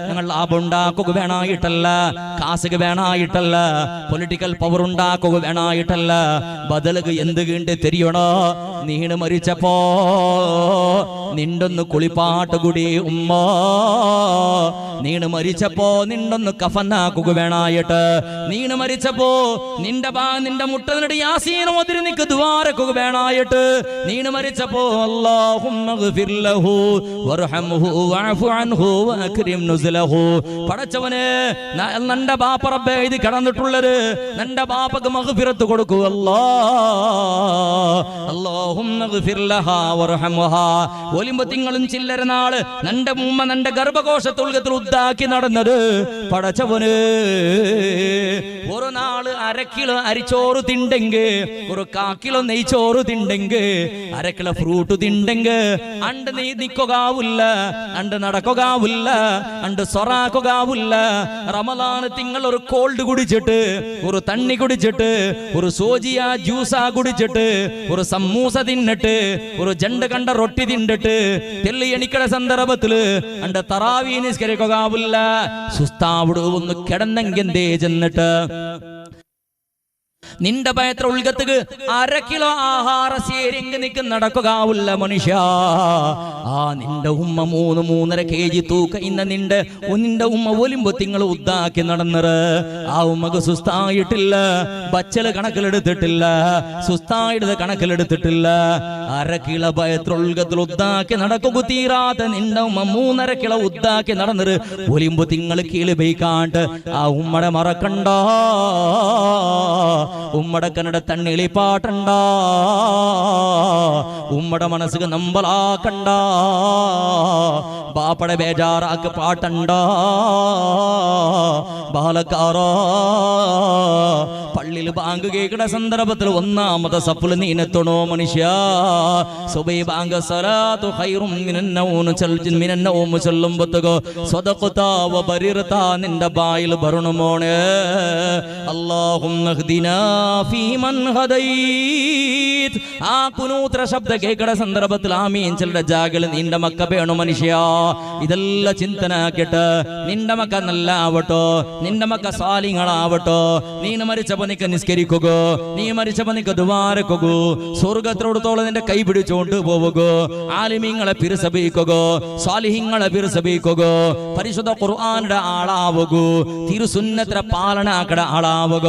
ഞങ്ങൾ ലാഭം ഉണ്ടാക്കുക വേണായിട്ടല്ല, കാസുക വേണായിട്ടല്ല, പൊളിറ്റിക്കൽ പവർ ഉണ്ടാക്കുക വേണായിട്ടല്ല. ബദലുക എന്ത് കണ്ട് തെരിയണോ, നീണ് മരിച്ചപ്പോ നിണ്ടൊന്ന് കുളിപ്പാട്ട് കൂടി ഉമ്മ, നീണ് മരിച്ചപ്പോ നിണ്ടൊന്ന് കഫനാക്കുക വേണായിട്ട്, നീണ് മരിച്ചപ്പോ നിന്റെ മുട്ടനടി യാസീൻ ഓതി നിക്ക് ദുആരക്കുക വേണായിട്ട്, നീണ് മരിച്ചപ്പോ അല്ലാഹുമ്മഗ്ഫിർ ലഹു വർഹംഹു വഅഫു അൻഹു വഅക്രിം നുസ്ലഹു. പടച്ചവനെ നന്റെ ബാപ്പ റബ്ബേ ഇത് കടന്നിട്ടുള്ളത് നന്റെ ബാപ്പക്ക് മഗ്ഫിറത്ത് കൊടുക്കൂ അല്ലാഹുമ്മ ഗ്ഫിർ ലഹാ വർഹംഹാ. ഒലിമ്പത്തിങ്ങളും ചില്ലര നാള് നന്റെ ഉമ്മ നന്റെ ഗർഭകോശത്തുൽഗത്തിൽ ഉദ്ദാക്കി നടന്നത് പടച്ചവന്. ഒരു നാള് 1/2 കിലോ അരിച്ചോറ് തിണ്ടെങ്കിൽ, ഒരു 1/4 കിലോ നെയ്ച്ചോറ് തിണ്ടെങ്കിൽ, 1/2 കിലോ ഫ്രൂട്ട് തിണ്ടെങ്കിൽ അണ്ട് നീ നിൽക്കുകയില്ല, അണ്ട് നടക്കുകയില്ല, അണ്ട് സൊറാക്കുകയില്ല. റമദാന് തിങ്കൾ ഒരു കോൾഡ് കുടിച്ചിട്ട്, ഒരു തണ്ണി കുടിച്ചിട്ട്, ഒരു സോജിയ ജ്യൂസാ കുടിച്ചിട്ട്, ഒരു സമൂസ തിന്നിട്ട്, ഒരു ജണ്ട് കണ്ട റൊട്ടി തിന്നിട്ട് തെല്ലി എണിക്കട സന്ദർഭത്തില് അണ്ട് തറാവീ നിസ്കരിക്കുകയില്ല. സുസ്താവിട് ഒന്ന് കിടന്നെങ്കെന്തേ ചെന്നിട്ട് നിന്റെ ഭയത്ര ഉൾഗത്തുക്ക് 1/2 കിലോ ആഹാര ശേരിങ്ക് നിക്ക് നടക്കുകയില്ല മനുഷ്യ. ആ നിന്റെ ഉമ്മ 3-3.5 kg തൂക്ക ഇന്ന നിന്റെ ഉമ്മ ഒലിമ്പോ തിങ്കൾ ഉദ്ദാക്കി നടന്നറ്. ആ ഉമ്മക്ക് സുസ്തായിട്ടില്ല, ബച്ചല് കണക്കിലെടുത്തിട്ടില്ല, സുസ്തായിടത് കണക്കിലെടുത്തിട്ടില്ല. 1/2 കിലോ ഭയത്ര ഉൾഗത്തിൽ ഉദ്ദാക്കി നടക്കുക തീരാത്ത നിന്റെ ഉമ്മ 3.5 കിലോ ഉദ്ദാക്കി നടന്നറ്. ഒലിമ്പോ തിങ്കൾ കീഴ് ബൈക്കാണ്ട് ആ ഉമ്മടെ മറക്കണ്ട, ഉമ്മടെ കന്നഡ തണ്ണിളി പാട്ടണ്ട, ഉമ്മടെ മനസ്സുക്ക് നമ്പലാക്കണ്ട, ബാപ്പടെ ബേജാറാക്ക് പാട്ടണ്ട. ബാലക്കാറ പള്ളിയിൽ ബാങ്ക് കേൾക്കണ സന്ദർഭത്തിൽ 1ാമത്തെ സഫിൽ നീനെത്തണോ മനുഷ്യ. സുബൈ ബാങ്ക് സലാത്തു ഖൈറും മിനൻ നൗം ചൊല്ലുമ്പത്തകോ സ്വദഖത വ ബരിറത നിന്റെ ബായിൽ ബറുണമോണേ. അല്ലാഹുമ്മ ഹ്ദിനാ ഫീമൻ ഹദൈത്. ആ കുനൂത്ര ശബ്ദ കേൾക്കണ സന്ദർഭത്തിൽ ആമീൻ ചെല്ലുടെ ജാഗിൽ നിന്റെ മക്ക വേണു മനുഷ്യ. ഇതെല്ലാം ചിന്തനാക്കിട്ട് നിന്റെ മക്ക നല്ല ആവട്ടോ, നിന്റെ മക്ക സാലിങ്ങളാവട്ടോ. നീന് മരിച്ചപ്പോ നിക്ക് നിസ്കരിക്കുക, നീ മരിച്ചപ്പോ നിക്ക് ദുആരക്കുക, സ്വർഗത്തിനോടത്തോളം നിന്റെ കൈ പിടിച്ചോണ്ട് പോവുക, ആലിമീങ്ങളെ പിറസബിക്കുക, സാലിഹീങ്ങളെ പിറസബിക്കുക, പരിശുദ്ധ ഖുർആന്റെ ആളാവുക, തിരുസുന്നത്തിന്റെ പാലനാക്കട ആളാവുക,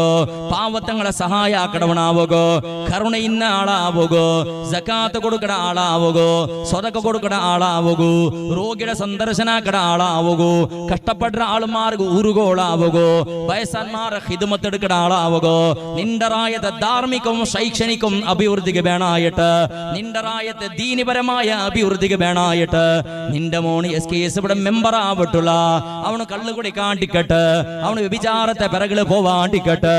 പാവത്തങ്ങളെ സഹായാക്കടവനാവുക, കരുണയിന്ന ആളാവുക, സകാത്ത് കൊടുക്കട ആളാവുക, സ്വതക്ക കൊടുക്കട ആളാവുക, രോഗിയുടെ സന്ദർശനാക്കട ആളാവുക, കഷ്ടപ്പെട്ട ആളുമാർക്ക് ഊരുകോളാവുക, വയസ്സന്മാരെ ഹിദ്മത്ത് എടുക്കട ആളാവുക. നിന്റെ റായത്തെ ധാർമ്മികവും ശൈക്ഷണികവും അഭിവൃദ്ധിക്ക് വേണായിട്ട്, നിന്റെ റായത്തെ ദീനിപരമായ അഭിവൃദ്ധിക്ക് വേണായിട്ട്. നിന്റെ മോണി SKSF മെമ്പർ ആവട്ടുള്ള, അവന് കള്ളുകുടി കാണ്ടിക്കട്ട്, അവന് വ്യഭിചാരത്തെ പിറകില് പോവാണ്ടിക്കട്ട്,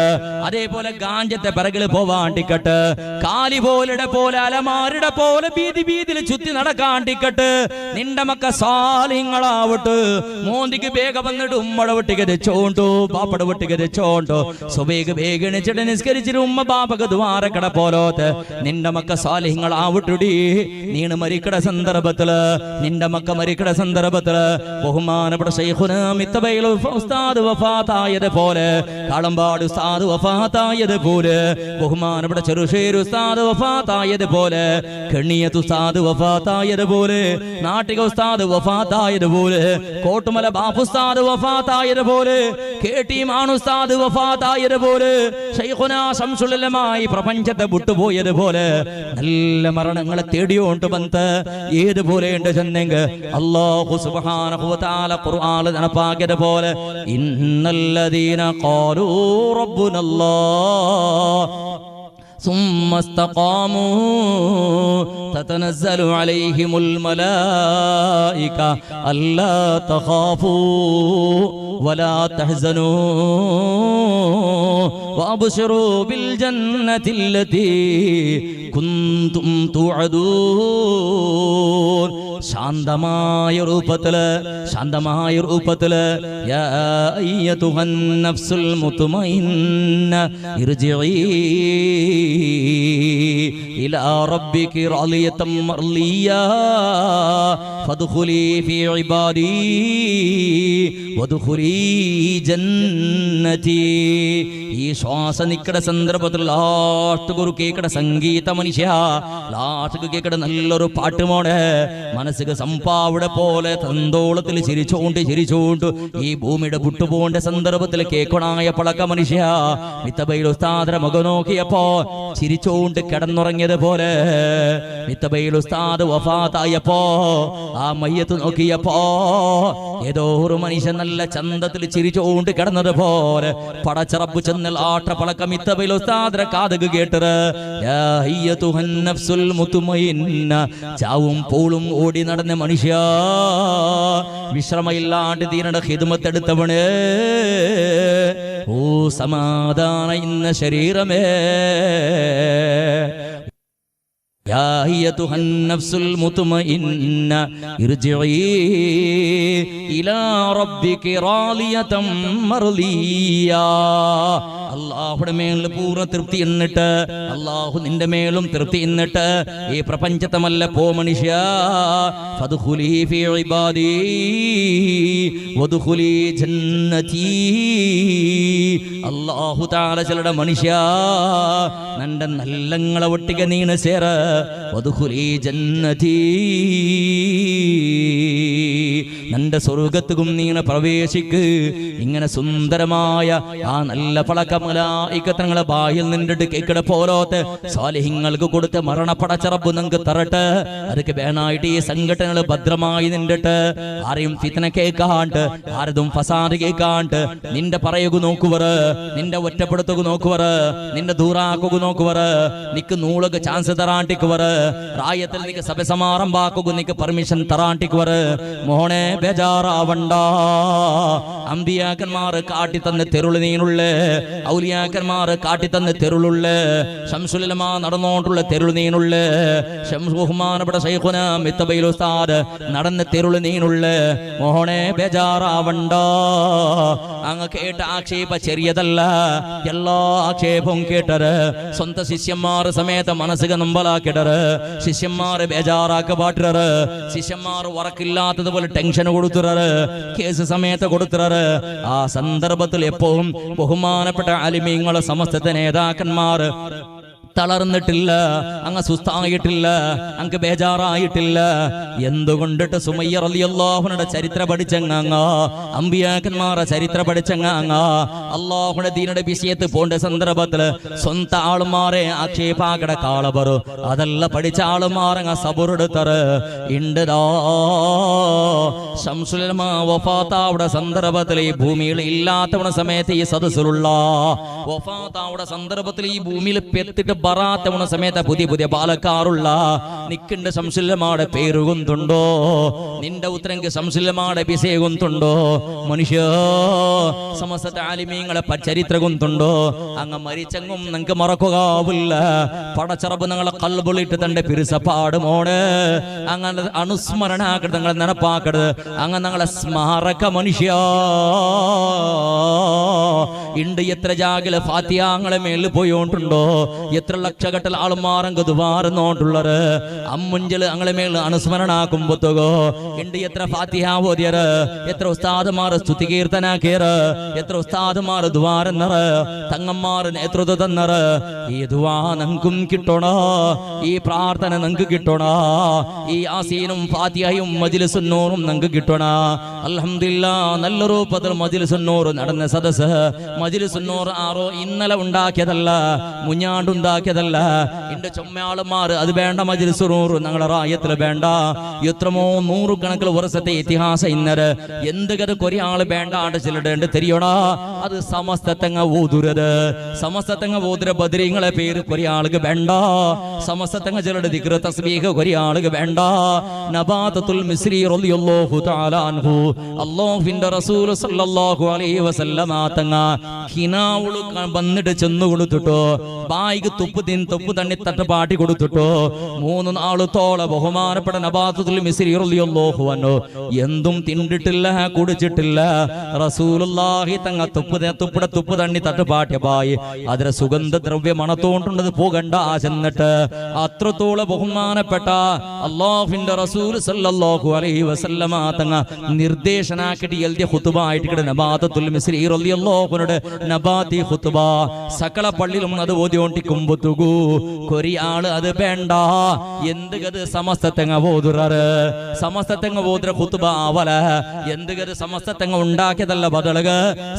അതേപോലെ ഗാഞ്ചത്തെ പിറകില് പോവാണ്ടിക്കട്ട്, കാലി പോലെ അലമാരുടെ പോലെ വീതിയിൽ ചുറ്റി നടക്കാണ്ടിക്കട്ട്. നിന്റെ മക്ക സാലിങ്ങളാവട്ട്, മോന്തിക്ക് വേഗം വന്നിട്ട് ഉമ്മടെ വെട്ടിക്ക് തെച്ചോണ്ടോ, പാപ്പട വെട്ടിക്ക് തെച്ചോണ്ടോ, സ്വവേഗ വേഗണ ഗണിച്ചിട്ട് നിസ്കരിച്ചിട്ട് ഉമ്മ ബാപ്പക്ക് ദ്വാരക്കട പോലോത്ത് നിന്റെ മക്ക സാലിഹ്യങ്ങളാവിട്ടുടി. നീണ് മരിക്കട സന്ദർഭത്തില് നിന്റെ മക്ക മരിക്കട സന്ദർഭത്തില് ബഹുമാനപ്പെട്ട ശൈഖുനാ മിത്തബൈൽ ഉസ്താദ് വഫാത്തായത് പോലെ, കാളമ്പാട് ഉസ്താദ് വഫാത്തായത് പോലെ, ബഹുമാനപ്പെട്ട ചെറുശ്ശേരി ഉസ്താദ് വഫാത്തായത് പോലെ, കണ്ണിയത്ത് ഉസ്താദ് വഫാത്തായത് പോലെ, നാട്ടിക ഉസ്താദ് വഫാത്തായത് പോലെ, കോട്ടുമല ബാപ്പുസ്താദ് വഫാത്തായത് പോലെ, കേട്ടി മാണുസ്താദ് വഫാത്തായത് പോലെ, ശൈഖുനാ ശംസുൽ ഉലമായി പ്രപഞ്ചത്തെ വിട്ടുപോയത് പോലെ നല്ല മരണങ്ങളെ തേടിയോണ്ട് ബന്ത് ഏതുപോലെ ഉണ്ട് ചെന്നെങ്കിൽ അല്ലാഹു സുബ്ഹാനഹു വ തആല ഖുർആനിൽ നടപ്പാക്കിയത് പോലെ ഇന്നല്ലദീന ഖാലൂ റബ്ബുനല്ലാഹ് ثم استقاموا تتنزل عليهم الملائكة ألا تخافوا ولا تحزنوا وأبشروا بالجنة التي كنتم توعدون. ശാന്തമായ രൂപത്തില് യാ അയ്യതുഹൻ നഫ്സുൽ മുത്മഇന്ന ഇർജിഇ ഇലാ റബ്ബികി റാളിയതൻ മർളിയാ ഫദ്ഖുലി ഫീ ഇബാദി വദ്ഖുലി ജന്നതി. ഈ ശ്വാസ നിക്കട സന്ദർഭത്തിൽ ലാസ്റ്റ് ഗുരു കേക്കട സംഗീത മനുഷ്യ, ലാസ്റ്റ് കേക്കട നല്ലൊരു പാട്ടുമോടെ മനസ്സിക്ക് സംപാവിടെ പോലെ തന്തോളത്തിൽ ചിരിച്ചോണ്ട് ഈ ഭൂമിയുടെ വിട്ടുപോകേണ്ട സന്ദർഭത്തിൽ കേക്കണായ പളക്ക മനുഷ്യ മിത്തബൈൽ ഉസ്താദിന്റെ മുഖം നോക്കിയപ്പോ ചിരിച്ചോണ്ട് കിടന്നുറങ്ങിയത് പോലെ, മിത്തബൈൽ ഉസ്താദ് വഫാത്തായപ്പോ ആ മയ്യത്ത് നോക്കിയപ്പോ ഏതോ ഒരു മനുഷ്യൻ നല്ല ചന്തത്തിൽ ചിരിച്ചോണ്ട് കിടന്നത് പോലെ പടച്ചറബ് ചെന്നൽ ആട്ട പളക്ക മിത്തബൈൽ ഉസ്താദിന്റെ കാതുക കേട്ടത് യാ അയ്യതുഹൻ നഫ്സുൽ മുത്മഇന്ന. ചാവും പോളും ഓടി നടന്ന മനുഷ്യ, വിശ്രമയില്ലാണ്ട് ദീനയുടെ ഖിദ്മത്ത് എടുത്തവണ്, ഓ സമാധാന ഇന്ന ശരീരമേ, يا أيتها النفس المطمئنة ارجعي إلى ربك راضية مرضية. അല്ലാഹുവിന്റെ മേൽ പൂർണ്ണ തൃപ്തി എന്നിട്ട് അല്ലാഹു നിന്റെ മേലും തൃപ്തി എന്നിട്ട് ഈ പ്രപഞ്ചത്തമല്ല പോ മനുഷ്യ, ഫദ്ഖുലി ഫീ ഇബാദി വദ്ഖുലി ജന്നതി. അല്ലാഹു തആല ചലട മനുഷ്യ നന്റെ നല്ലങ്ങളെ ഒട്ടിക നീന സേര വദ്ഖുലി ജന്നതി. നന്റെ സ്വർഗത്തും നീന പ്രവേശിക്ക്. ഇങ്ങനെ സുന്ദരമായ ആ നല്ല പളക്ക മലായികത്തങ്ങളെ ബായിൽ നിന്നിട്ട് കേക്കട പോലോത്തെ സാലിഹ്യങ്ങൾക്ക് കൊടുത്ത് മരണപ്പടച്ച റബ്ബ് നിങ്ങൾക്ക് തരട്ടെ. അതൊക്കെ വേണായിട്ട് ഈ സംഘടനകൾ ഭദ്രമായി നിന്നിട്ട് ആരെയും ഫിത്ന കേൾക്കാണ്ട് ആരതും ഫസാദ് കേൾക്കാണ്ട് നിന്റെ പറയുക നോക്കുവർ, നിന്റെ ഒറ്റപ്പെടുത്തുക നോക്കുവർ, നിന്റെ ദൂറാക്കുക നോക്കുവർ, നിക്ക് നൂളക ചാൻസ് തറാണ്ടിക്കുവർ, റായത്തിൽ നിക്ക് സഭ സമാരംഭാക്കുക നിക്ക് പെർമിഷൻ തറാണ്ടിക്കുവർ. മോഹനെ ബേജാറാവണ്ട, അമ്പിയാക്കന്മാർ കാട്ടി തന്ന തെരുള് നീനുള്ള, ഔലിയാക്കന്മാർ കാട്ടി തന്ന തെരുളുള്ള, ശംസുൽ ഉലമ നടന്നോണ്ടുള്ള തെരുള് നീനുള്ള, ബഹുമാനപ്പെട്ട ശൈഖുനാ മിത്തബൈൽ ഉസ്താദ് നടന്ന തെരുള് നീനുള്ള. മോഹനെ ബേജാറാവണ്ട, അങ്ങ് കേട്ട ആക്ഷേപ ചെറിയതല്ല, എല്ലാ ആക്ഷേപവും കേട്ടത് സ്വന്തം ശിഷ്യന്മാർ സമേത മനസ്സുക നമ്പലാക്കിടറ്, ശിഷ്യന്മാർ ബേജാറാക്ക പാട്ടിററ്, ശിഷ്യന്മാർ ഉറക്കില്ലാത്തതുപോലെ ടെൻഷൻ കൊടുത്തിററ്, കേസ് സമയത്ത് കൊടുത്തിററ്. ആ സന്ദർഭത്തിൽ എപ്പോഴും ബഹുമാനപ്പെട്ട അലിമീങ്ങളെ സമസ്ത നേതാക്കന്മാർ തളർന്നിട്ടില്ല, അങ്ങ് സുസ്തായിട്ടില്ല, അങ്ങ് ബേജാറായിട്ടില്ല. എന്തുകൊണ്ടിട്ട് സുമയ്യ റളിയല്ലാഹുവിന്റെ ചരിത്ര പഠിച്ചങ്ങ, അമ്പിയാക്കന്മാരെ ചരിത്ര പഠിച്ചങ്ങ, അല്ലാഹുവിന്റെ ദീനിന്റെ വിഷയത്ത് പോണ്ട സന്ദർഭത്തില് സ്വന്തം ആളുമാരെ ആക്ഷേപാകട കാളബറു അതല്ല പഠിച്ച ആളുമാരങ്ങ സബുറെടുത്തറ് ഇണ്ടതാ. ശംസുൽ ഉലമ വഫാത്താവുടെ സന്ദർഭത്തിൽ ഈ ഭൂമിയിൽ ഇല്ലാത്തവണ സമയത്ത് ഈ സദസ്സിലുള്ള വഫാത്താവുടെ സന്ദർഭത്തിൽ ഈ ഭൂമിയിൽ പെത്തിട്ട് ബറാത്തമുണ സമയത്ത് പുതിയ പാലക്കാറുള്ള നിക്കിന്റെ സംശുല്ലമാടെ പേരുകുന്നുണ്ടോ നിന്റെ ഉത്തരങ്ക് സംശുല്ലമാടെ പിസേകുന്നുണ്ടോ മനുഷ്യ സമസ്ത ആലിമീങ്ങളെ ചരിത്രകുന്നുണ്ടോ അങ്ങ് മരിച്ചെങ്കും നിങ്ങൾക്ക് മറക്കുകയില്ല പടച്ചറബ് നിങ്ങളെ കൽബുളിട്ട് തന്റെ പിരിസപ്പാട് മോണ് അങ്ങനെ അനുസ്മരണാക്കരുത് നിങ്ങളെ നനപ്പാക്കരുത് അങ്ങ് നിങ്ങളെ സ്മാരക മനുഷ്യ ഇണ്ട് എത്ര ജാഗില് ഫാത്തിയാങ്ങളെ മേലിൽ പോയോണ്ടുണ്ടോ എത്ര ലക്ഷകെട്ടൽ ആളുമാറങ്ക് ദുബാറുന്നോണ്ടുള്ളത് അമ്മുഞ്ചല് അങ്ങളെ മേലിൽ അനുസ്മരണാക്കുമ്പോത്തുകോ ഇണ്ട് എത്ര ഫാത്തിഹ ഓതിയറ് എത്ര ഉസ്താദുമാർ സ്തുതികീർത്തനാക്കിയറ് എത്ര ഉസ്താദുമാർ ദുവാരെന്നറ് തങ്ങന്മാർ നേതൃത്വം തന്നറ് ഈ ദുവാ നിങ്ങൾക്കും കിട്ടണോ ഈ പ്രാർത്ഥന നിങ്ങൾക്ക് കിട്ടണോ ഈ ആസീനും ഫാത്തിഹയും മജ്ലിസുൻ നൂറും നിങ്ങൾക്ക് കിട്ടണോ അൽഹംദുലില്ലാഹ് നല്ല രൂപത്തിൽ മജ്ലിസുൻ നൂർ നടന്ന സദസ്സ് മജ്ലിസുൻ നൂർ ആരോ ഇന്നലെ ഉണ്ടാക്കിയതല്ല മുഞ്ഞാണ്ടുണ്ടാക്കിയതല്ല എന്റെ ചുമ്മാളുമാർ അത് വേണ്ട മജ്ലിസുൻ നൂർ ഞങ്ങളെ റായത്തിൽ വേണ്ട എത്രമോ നൂറുകണക്കിൽ വർഷത്തെ ഇതിഹാസ ഇന്നര് എന്തുകത് കൊറേ ആള് വേണ്ടാണ്ട് ചിലടേണ്ട തെരിയണോ അത് സമസ്തത്തങ്ങ ഊതുരത് സമസ്തത്തങ്ങ ഊതുര ബദരീങ്ങളെ പേര് കൊറേ ആളുകൾ വേണ്ട സമസ്തത്തങ്ങ ചിലരുടെ ദിക്ർ തസ്ബീഹ് കൊറേ ആളുകൾ വേണ്ട നബാതത്തുൽ മിസ്രി റളിയല്ലാഹു തആല അൻഹു അല്ലാഹുവിന്റെ റസൂൽ സല്ലല്ലാഹു അലൈഹി വസല്ലമ തങ്ങ ഹിനാവുളു വന്നിട്ട് ചെന്നു കൊടുത്തിട്ടോ ബായിക്ക് തുപ്പ് തണ്ണി തട്ടുപാട്ടി കൊടുത്തിട്ടോ 3 നാളുത്തോള ബഹുമാനപ്പെട്ട നബാതത്തുൽ മിസ്രി റളിയല്ലാഹു അൻഹു എന്തും തിണ്ടിട്ടില്ല കുടിച്ചിട്ടില്ല റസൂലുള്ളാഹി തങ്ങ തുപ്പ് തണ്ണി തട്ടുപാട്ടിയ ബായി അതിലെ സുഗന്ധദ്രവ്യ മണത്തോണ്ടുള്ളത് പോകണ്ട ചെന്നിട്ട് അത്രത്തോളം ബഹുമാനപ്പെട്ട അല്ലാഹുവിന്റെ റസൂൽ സല്ലല്ലാഹു അലൈഹി വസല്ലമ തങ്ങ നിർദ്ദേശനാക്കിട്ട് എൽദിയ ഖുതുബ ആയിട്ട് നബാതത്തുൽ മിസ്രി റളിയല്ലാഹു അൻഹുടെ നബാതി ഖുതുബ സകല പള്ളിയിലും അത് ഓതിയോണ്ടിക്കുമ്പോത്തുകൂ കൊറി ആള് അത് വേണ്ട എന്തുകത് സമസ്തത്തങ്ങ ഓതുറാറ് സമസ്തത്തങ്ങ ഓതുര ഖുതുബ ആവല എന്തുകത് സമസ്തത്തങ്ങ ഉണ്ടാക്കിയതല്ല ബദലക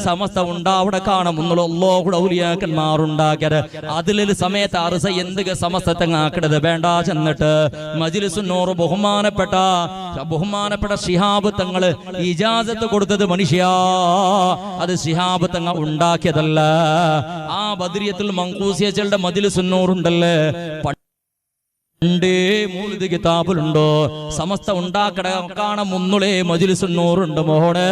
സമസ്ത ഉണ്ടാവിടെ കാണും അല്ലാഹുടെ ഔലിയാക്കന്മാരുണ്ടാക്കിയത് അതിലൊരു സമയത്ത് അറുസ എന്തുക സമസ്തത്തങ്ങ ആക്കണത് വേണ്ട ചെന്നിട്ട് മജ്ലിസുൻ നൂർ ബഹുമാനപ്പെട്ട ശിഹാബ് തങ്ങള് ഇജാസത്ത് കൊടുത്തത് മനുഷ്യ അത് ശിഹാബ് തങ്ങ ഉണ്ടാക്കിയതല്ല ആ ബദ്രിയത്തുൽ മങ്കൂസിയകളുടെ മജ്ലിസുൻ നൂർ ഉണ്ടല്ലേ മൂന്ന് കിതാബിലുണ്ടോ സമസ്ത ഉണ്ടാക്കണ മുന്നുളേ മജ്ലിസുൻ നൂറുണ്ട് മോഹണ്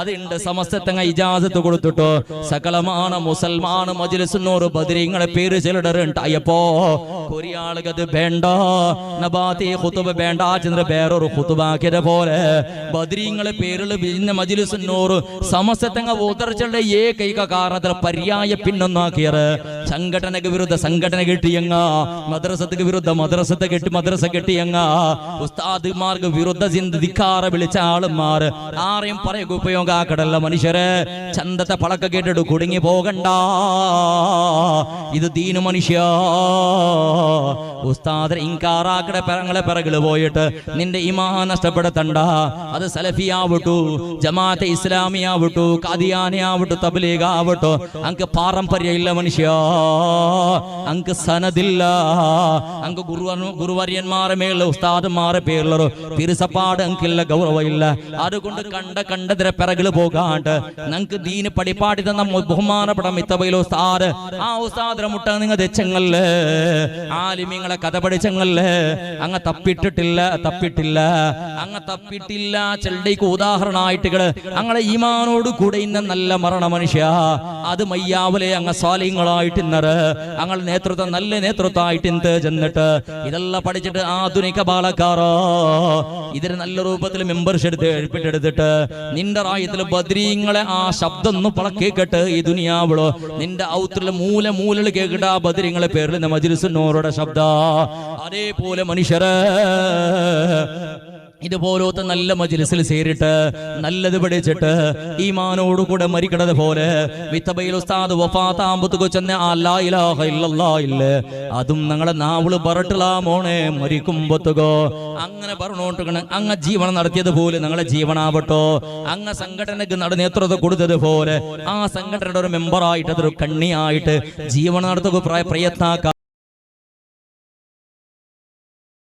അതുണ്ട് സമസ്തത്തങ്ങ ഇജാസത്ത് കൊടുത്തിട്ടോ സകലമാണ് മുസൽമാൻ മജ്ലിസുൻ നൂർ ബദരീങ്ങളെ പേര് ചിലടറുണ്ടായപ്പോ കൊറേ ആളുകത് വേണ്ട നബാത്തി ഖുതുബ വേണ്ട ചന്ദ്ര വേറൊരു ഖുതുബാക്കിയത് പോലെ ബദരീങ്ങളെ പേരിൽ പിന്നെ മജ്ലിസുൻ നൂർ സമസ്തത്തങ്ങ ഉദർച്ചയുടെ ഏകൈക കാരണത്തിൽ പര്യായ പിന്നൊന്നാക്കിയത് സംഘടനക്ക് വിരുദ്ധ സംഘടന കിട്ടിയങ്ങ മദ്രസക്ക് വിരുദ്ധ മദ്രസ കെട്ടിയങ്ങ ഉസ്താദ്മാർക്ക് വിരുദ്ധ ചിന്തിക്കാറെ വിളിച്ച ആളുമാർ ആരെയും പറയുക ഉപയോഗാക്കടല്ല മനുഷ്യരെ ചന്തത്തെ പളക്ക കേട്ടിട്ട് കുടുങ്ങി പോകണ്ട ഇത് ദീനു മനുഷ്യ ഉസ്താദ് ഇൻകാറാക്കടെ പെറങ്ങളെ പിറകില് പോയിട്ട് നിന്റെ ഈമാൻ നഷ്ടപ്പെടുത്തണ്ട അത് സലഫിയാവട്ടു ജമാഅത്തെ ഇസ്ലാമിയാവട്ടു ഖാദിയാനിയാവട്ടു തബ്ലീഗ് ആവട്ടു അങ്ക് പാരമ്പര്യ ഇല്ല മനുഷ്യ അങ്ക് സനദില്ല അങ്ക് ഗുരുവര്യന്മാരെ മേലുള്ള ഉസ്താദന്മാരെ പേരിലൊരു തിരുസപ്പാട് അങ്കില്ല ഗൗരവമില്ല അതുകൊണ്ട് കണ്ടതിരെ പിറകില് പോകാണ്ട് ഞങ്ങക്ക് ദീന് പടിപ്പാടി തന്ന ബഹുമാനപ്പെട്ട മിത്തബയിലെ ഉസ്താദ് ആ ഉസ്താദിനെ മുട്ട നിങ്ങൾ തെച്ചങ്ങല്ലേ ആലിമീങ്ങളെ കഥ പഠിച്ചങ്ങല്ലേ അങ്ങ് തപ്പിട്ടില്ല ചെല്ലയ്ക്ക് ഉദാഹരണമായിട്ട് അങ്ങളെ ഈമാനോട് കൂടെ ഇന്ന നല്ല മരണ മനുഷ്യ അത് മയ്യാവലെ അങ്ങ് സ്വാലിങ്ങളായിട്ട് ഇന്നറ് അങ്ങളെ നേതൃത്വം നല്ല നേതൃത്വമായിട്ട് ഇന്ത് ചെന്നിട്ട് ഇതെല്ലാം പഠിച്ചിട്ട് ആധുനിക ബാലക്കാരോ ഇതിന് നല്ല രൂപത്തിൽ മെമ്പർഷിപ്പ് എടുത്തിട്ട് നിന്റെ റായത്തില് ബദ്രീങ്ങളെ ആ ശബ്ദം ഒന്ന് കേക്കട്ട് ഈ ദുനിയാവിളോ നിന്റെ ഔത്തിലെ മൂലകൾ കേക്കട്ടെ ആ ബദ്രീങ്ങളെ പേരിൽ മജ്ലിസുൻ നൂറുടെ ശബ്ദ അതേപോലെ മനുഷ്യരെ ഇതുപോലത്തെ നല്ല മജ്ലിസിൽ ചേരിട്ട് നല്ലത് പഠിച്ചിട്ട് ഈമാനോടുകൂടെ മരിക്കണത് പോലെ വിത്തബയിൽ ഉസ്താദ് വഫാത്താമ്പത്തുക്ക് ചെന്ന അല്ലാ ഇലാഹ ഇല്ലല്ലാഹ് ഇല്ലേ അതും ഞങ്ങളെ നാവള് പറട്ടിലാ മോണെ മരിക്കുമ്പത്തുകോ അങ്ങനെ പറഞ്ഞോണ്ടിരിക്കണം അങ്ങ് ജീവനം നടത്തിയത് പോലെ ഞങ്ങളെ ജീവനാവട്ടോ അങ്ങ് സംഘടനക്ക് നേതൃത്വം കൊടുത്തത് പോലെ ആ സംഘടനയുടെ ഒരു മെമ്പറായിട്ട് അതൊരു കണ്ണിയായിട്ട് ജീവനം നടത്തുക പ്രയത്നാക്ക